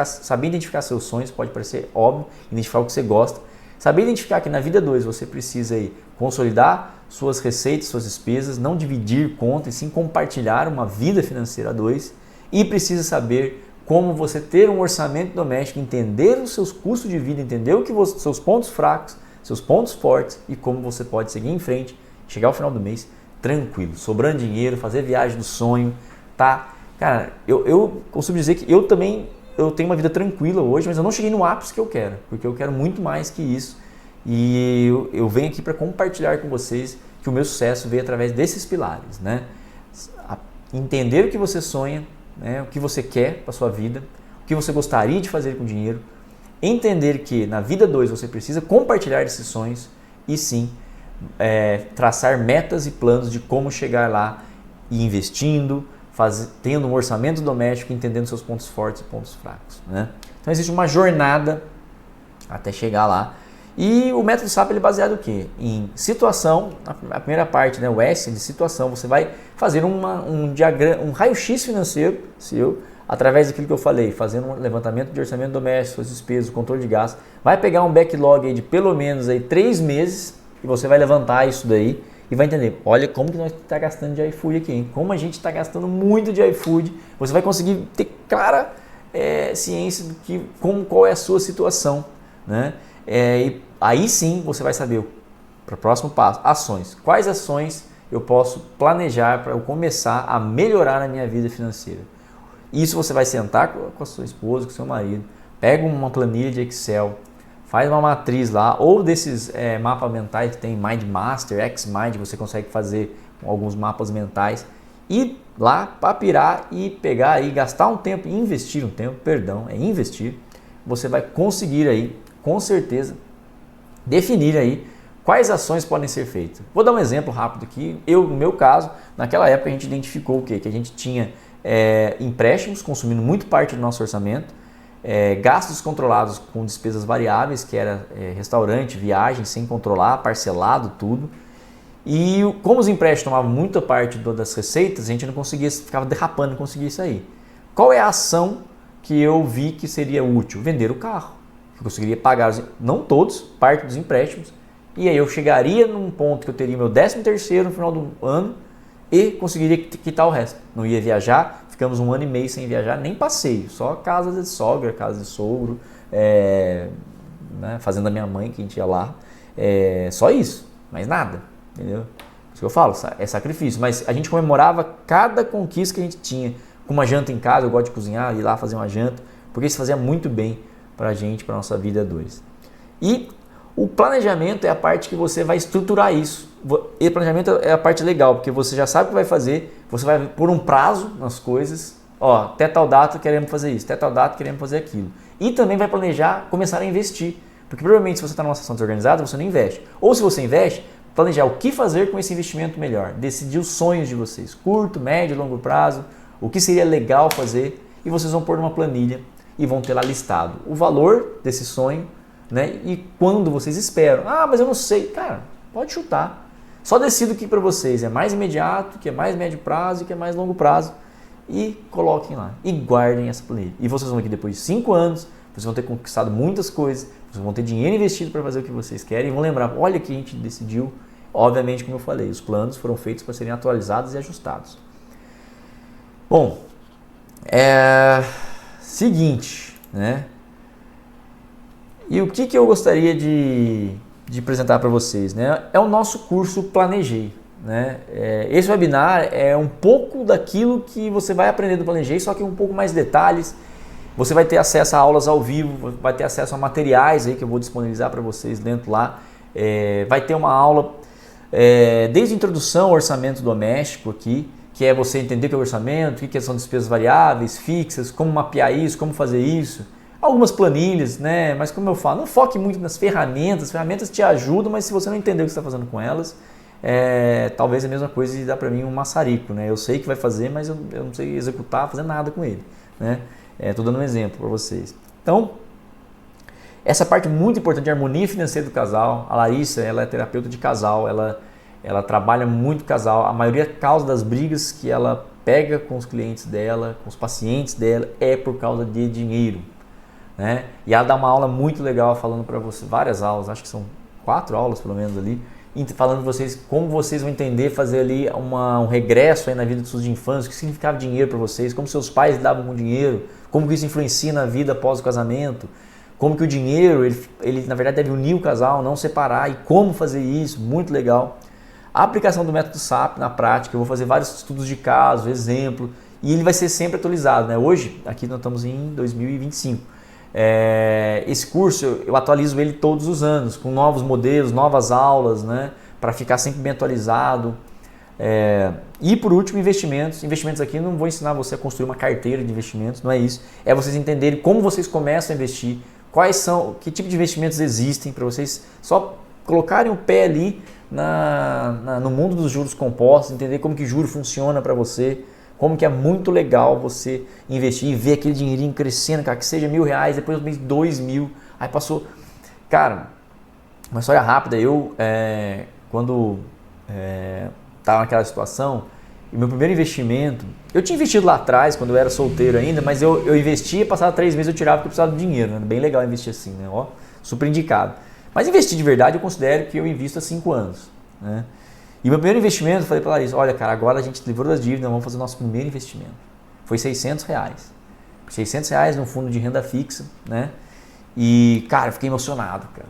saber identificar seus sonhos, pode parecer óbvio, identificar o que você gosta. Saber identificar que na vida 2 você precisa aí consolidar suas receitas, suas despesas, não dividir conta e sim compartilhar uma vida financeira a 2. E precisa saber como você ter um orçamento doméstico, entender os seus custos de vida, entender seus pontos fracos, seus pontos fortes e como você pode seguir em frente, chegar ao final do mês tranquilo, sobrando dinheiro, fazer viagem do sonho, tá? Cara, eu costumo dizer que eu tenho uma vida tranquila hoje, mas eu não cheguei no ápice que eu quero, porque eu quero muito mais que isso. E eu venho aqui para compartilhar com vocês que o meu sucesso veio através desses pilares, né? Entender o que você sonha, né? O que você quer para sua vida, o que você gostaria de fazer com o dinheiro, entender que na vida 2 você precisa compartilhar esses sonhos e sim traçar metas e planos de como chegar lá e investindo, tendo um orçamento doméstico, entendendo seus pontos fortes e pontos fracos, né? Então existe uma jornada até chegar lá. E o método SAP ele é baseado em quê? Em situação, a primeira parte, né, o S de situação, você vai fazer um diagrama, um raio-x financeiro seu, através daquilo que eu falei, fazendo um levantamento de orçamento doméstico, suas despesas, controle de gastos, vai pegar um backlog aí de pelo menos aí 3 meses e você vai levantar isso daí e vai entender, olha como que nós estamos gastando de iFood aqui, hein? Como a gente está gastando muito de iFood, você vai conseguir ter clara ciência do que, qual é a sua situação, né? E aí sim você vai saber para o próximo passo, ações. Quais ações eu posso planejar para eu começar a melhorar a minha vida financeira? Isso você vai sentar com a sua esposa, com o seu marido, pega uma planilha de Excel, faz uma matriz lá, ou desses mapas mentais que tem Mind Master, X-Mind, você consegue fazer alguns mapas mentais, e lá para pirar e pegar e gastar um tempo, investir, você vai conseguir aí, com certeza, definir aí quais ações podem ser feitas. Vou dar um exemplo rápido aqui. No meu caso, naquela época a gente identificou o quê? Que a gente tinha empréstimos consumindo muito parte do nosso orçamento, gastos controlados com despesas variáveis, que era restaurante, viagem, sem controlar, parcelado, tudo. E como os empréstimos tomavam muita parte das receitas, a gente não conseguia, ficava derrapando, não conseguia sair. Qual é a ação que eu vi que seria útil? Vender o carro. Eu conseguiria pagar, não todos, parte dos empréstimos, e aí eu chegaria num ponto que eu teria meu 13º no final do ano e conseguiria quitar o resto. Não ia viajar, ficamos 1 ano e meio sem viajar, nem passeio, só casa de sogra, casa de sogro, né, fazenda da minha mãe que a gente ia lá, só isso, mais nada, entendeu? Isso que eu falo, é sacrifício, mas a gente comemorava cada conquista que a gente tinha, com uma janta em casa, eu gosto de cozinhar, ir lá fazer uma janta, porque isso fazia muito bem para a gente, para a nossa vida 2. E o planejamento é a parte que você vai estruturar isso. E o planejamento é a parte legal, porque você já sabe o que vai fazer, você vai pôr um prazo nas coisas, até tal data queremos fazer isso, até tal data queremos fazer aquilo. E também vai planejar começar a investir, porque provavelmente se você está numa situação desorganizada, você não investe. Ou se você investe, planejar o que fazer com esse investimento melhor, decidir os sonhos de vocês, curto, médio, longo prazo, o que seria legal fazer, e vocês vão pôr numa planilha e vão ter lá listado o valor desse sonho, né? E quando vocês esperam. Ah, mas eu não sei. Cara, pode chutar. Só decida o que para vocês é mais imediato, que é mais médio prazo e que é mais longo prazo. E coloquem lá. E guardem essa planilha. E vocês vão aqui depois de 5 anos, vocês vão ter conquistado muitas coisas, vocês vão ter dinheiro investido para fazer o que vocês querem e vão lembrar, olha que a gente decidiu. Obviamente, como eu falei, os planos foram feitos para serem atualizados e ajustados. Bom, seguinte, né? E o que eu gostaria de apresentar para vocês, né? É o nosso curso Planejei, né? Esse webinar é um pouco daquilo que você vai aprender do Planejei, só que um pouco mais detalhes. Você vai ter acesso a aulas ao vivo, vai ter acesso a materiais aí que eu vou disponibilizar para vocês dentro lá. Vai ter uma aula desde a introdução ao orçamento doméstico aqui, que é você entender o que é o orçamento, o que são despesas variáveis, fixas, como mapear isso, como fazer isso. Algumas planilhas, né? Mas como eu falo, não foque muito nas ferramentas. As ferramentas te ajudam, mas se você não entender o que você está fazendo com elas, talvez é a mesma coisa e dá para mim um maçarico, né? Eu sei que vai fazer, mas eu não sei executar, fazer nada com ele, né? Estou dando um exemplo para vocês. Então, essa parte muito importante de harmonia financeira do casal. A Larissa, ela é terapeuta de casal, ela ela trabalha muito casal, a maioria causa das brigas que ela pega com os clientes dela, com os pacientes dela, é por causa de dinheiro, né? E ela dá uma aula muito legal falando para você, várias aulas, acho que são 4 aulas pelo menos ali, falando para vocês como vocês vão entender, fazer ali um regresso aí na vida dos seus de infância, o que significava dinheiro para vocês, como seus pais lidavam com dinheiro, como que isso influencia na vida após o casamento, como que o dinheiro, ele na verdade deve unir o casal, não separar, e como fazer isso, muito legal. A aplicação do método SAP na prática, eu vou fazer vários estudos de caso, exemplo, e ele vai ser sempre atualizado, né? Hoje, aqui nós estamos em 2025. Esse curso, eu atualizo ele todos os anos, com novos modelos, novas aulas, né? Para ficar sempre bem atualizado. E por último, investimentos. Investimentos aqui, não vou ensinar você a construir uma carteira de investimentos, não é isso. É vocês entenderem como vocês começam a investir, que tipo de investimentos existem, para vocês só colocarem o pé ali no mundo dos juros compostos, entender como que juro funciona para você, como que é muito legal você investir e ver aquele dinheirinho crescendo, cara, que seja R$1.000, depois do mês 2.000, aí passou. Cara, uma história rápida, quando estava naquela situação, e meu primeiro investimento, eu tinha investido lá atrás, quando eu era solteiro ainda, mas eu investia, passava 3 meses eu tirava porque eu precisava de dinheiro, né? Bem legal investir assim, né? Ó, super indicado. Mas investir de verdade eu considero que eu invisto há 5 anos, né? E meu primeiro investimento, eu falei para a Larissa, olha cara, agora a gente livrou das dívidas, vamos fazer o nosso primeiro investimento. Foi R$600. R$600 num fundo de renda fixa, né? E cara, eu fiquei emocionado, cara.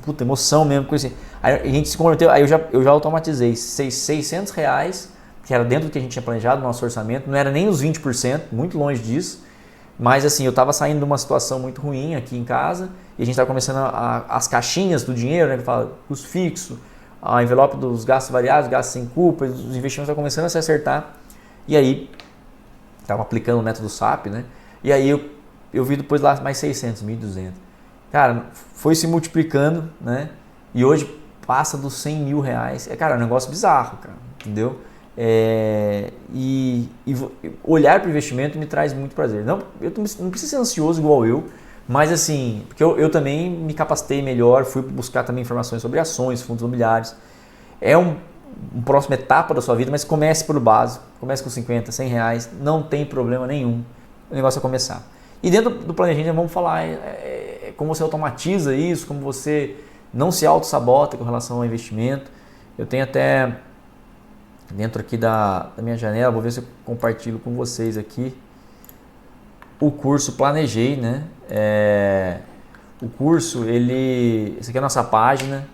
Puta, emoção mesmo com isso. Aí a gente se converteu, aí eu já automatizei R$600, que era dentro do que a gente tinha planejado no nosso orçamento, não era nem os 20%, muito longe disso. Mas assim, eu estava saindo de uma situação muito ruim aqui em casa e a gente estava começando as caixinhas do dinheiro, né, que fala custo fixo, a envelope dos gastos variáveis, gastos sem culpa, os investimentos estavam começando a se acertar. E aí, estava aplicando o método SAP, né? E aí eu vi depois lá mais 600, 1.200. Cara, foi se multiplicando, né? E hoje passa dos R$100.000. Cara, é um negócio bizarro, cara, entendeu? E olhar para o investimento me traz muito prazer. Não, eu não preciso ser ansioso igual eu, mas assim, porque eu também me capacitei melhor, fui buscar também informações sobre ações, fundos imobiliários. É uma próxima etapa da sua vida, mas comece pelo básico, comece com 50, R$100, não tem problema nenhum, o negócio é começar. E dentro do planejamento vamos falar como você automatiza isso, como você não se auto-sabota com relação ao investimento. Eu tenho até dentro aqui da minha janela, vou ver se eu compartilho com vocês aqui o curso Planejei, né? O curso, essa aqui é a nossa página.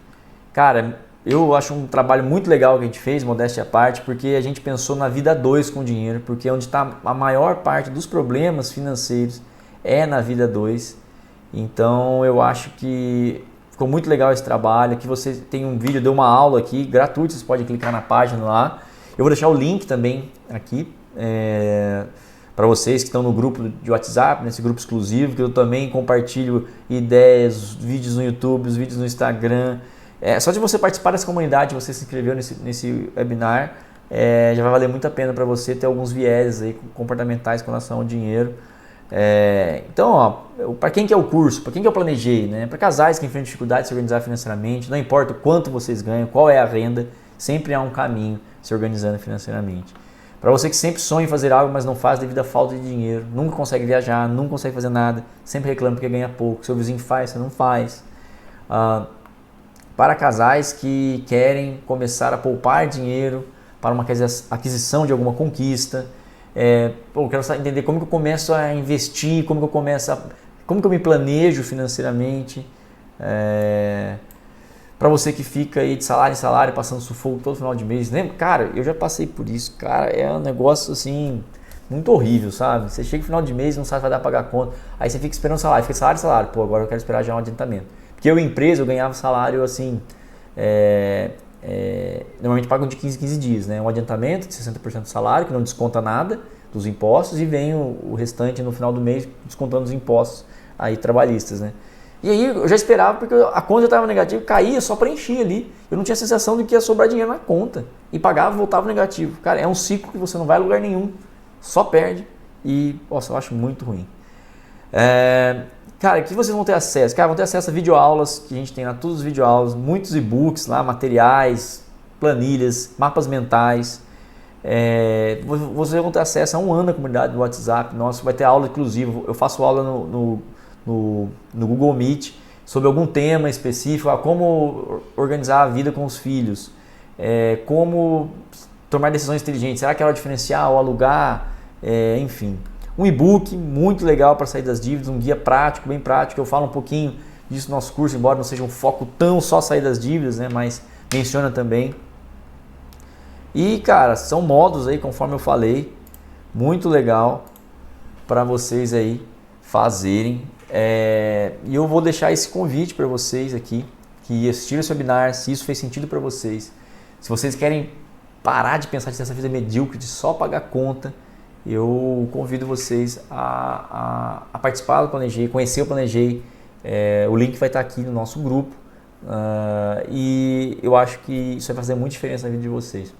Cara, eu acho um trabalho muito legal que a gente fez, modéstia à parte, porque a gente pensou na vida 2 com o dinheiro, porque onde está a maior parte dos problemas financeiros é na vida 2. Então eu acho que ficou muito legal esse trabalho. Aqui você tem um vídeo, deu uma aula aqui, gratuito, vocês podem clicar na página lá. Eu vou deixar o link também aqui para vocês que estão no grupo de WhatsApp, nesse grupo exclusivo, que eu também compartilho ideias, vídeos no YouTube, os vídeos no Instagram. Só de você participar dessa comunidade, você se inscreveu nesse webinar, já vai valer muito a pena para você ter alguns viés aí comportamentais com relação ao dinheiro. Então, para quem que é o curso, para quem que eu planejei, né? Para casais que enfrentam dificuldade de se organizar financeiramente, não importa o quanto vocês ganham, qual é a renda, sempre há um caminho se organizando financeiramente. Para você que sempre sonha em fazer algo, mas não faz devido à falta de dinheiro, nunca consegue viajar, nunca consegue fazer nada, sempre reclama porque ganha pouco, seu vizinho faz, você não faz. Para casais que querem começar a poupar dinheiro para uma aquisição de alguma conquista, eu quero entender como que eu começo a investir, como que eu me planejo financeiramente. Para você que fica aí de salário em salário, passando sufoco todo final de mês, lembra? Cara, eu já passei por isso, cara, é um negócio assim, muito horrível, sabe? Você chega no final de mês e não sabe se vai dar pra pagar a conta, aí você fica esperando salário, fica salário, pô, agora eu quero esperar já um adiantamento. Porque eu, empresa, eu ganhava salário assim, normalmente pagam de 15 em 15 dias, né? Um adiantamento de 60% do salário, que não desconta nada dos impostos, e vem o restante no final do mês descontando os impostos aí trabalhistas, né? E aí eu já esperava, porque a conta já estava negativa, caía, só preenchia ali. Eu não tinha a sensação de que ia sobrar dinheiro na conta. E pagava, voltava negativo. Cara, é um ciclo que você não vai a lugar nenhum, só perde. E, nossa, eu acho muito ruim. Cara, o que vocês vão ter acesso? Cara, vão ter acesso a videoaulas, que a gente tem lá, todos os videoaulas, muitos e-books lá, materiais, planilhas, mapas mentais. Você vai ter acesso a um ano da comunidade do WhatsApp. Nossa, vai ter aula inclusiva. Eu faço aula no Google Meet sobre algum tema específico, como organizar a vida com os filhos, como tomar decisões inteligentes. Será que é hora de diferenciar ou alugar? Enfim, um e-book muito legal para sair das dívidas, um guia prático, bem prático. Eu falo um pouquinho disso no nosso curso, embora não seja um foco tão só sair das dívidas, né? Mas menciona também. E, cara, são modos aí, conforme eu falei, muito legal para vocês aí fazerem. E eu vou deixar esse convite para vocês aqui, que assistiram esse webinar, se isso fez sentido para vocês. Se vocês querem parar de pensar nessa vida medíocre, de só pagar conta, eu convido vocês a participar do Planejei, conhecer o Planejei. O link vai estar aqui no nosso grupo. E eu acho que isso vai fazer muita diferença na vida de vocês.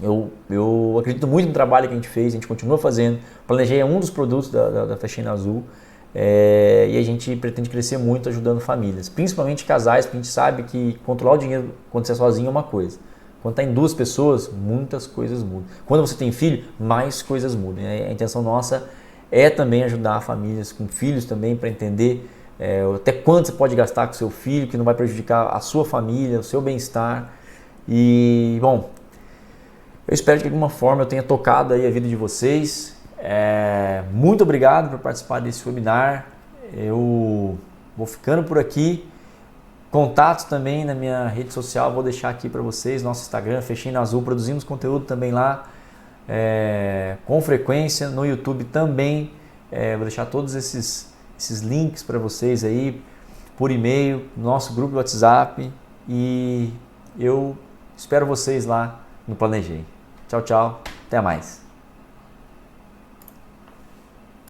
Eu acredito muito no trabalho que a gente fez, a gente continua fazendo. O Planejei é um dos produtos da Faxina Azul, e a gente pretende crescer muito ajudando famílias, principalmente casais, porque a gente sabe que controlar o dinheiro quando você é sozinho é uma coisa. Quando está em duas pessoas, muitas coisas mudam. Quando você tem filho, mais coisas mudam. A intenção nossa é também ajudar famílias com filhos também, para entender até quanto você pode gastar com seu filho, que não vai prejudicar a sua família, o seu bem-estar. E, bom, eu espero que de alguma forma eu tenha tocado aí a vida de vocês. Muito obrigado por participar desse webinar. Eu vou ficando por aqui. Contatos também na minha rede social, vou deixar aqui para vocês, nosso Instagram, Faxina Azul, produzimos conteúdo também lá, com frequência, no YouTube também. Vou deixar todos esses links para vocês aí, por e-mail, no nosso grupo do WhatsApp, e eu espero vocês lá no Planejei. Tchau, tchau, até mais.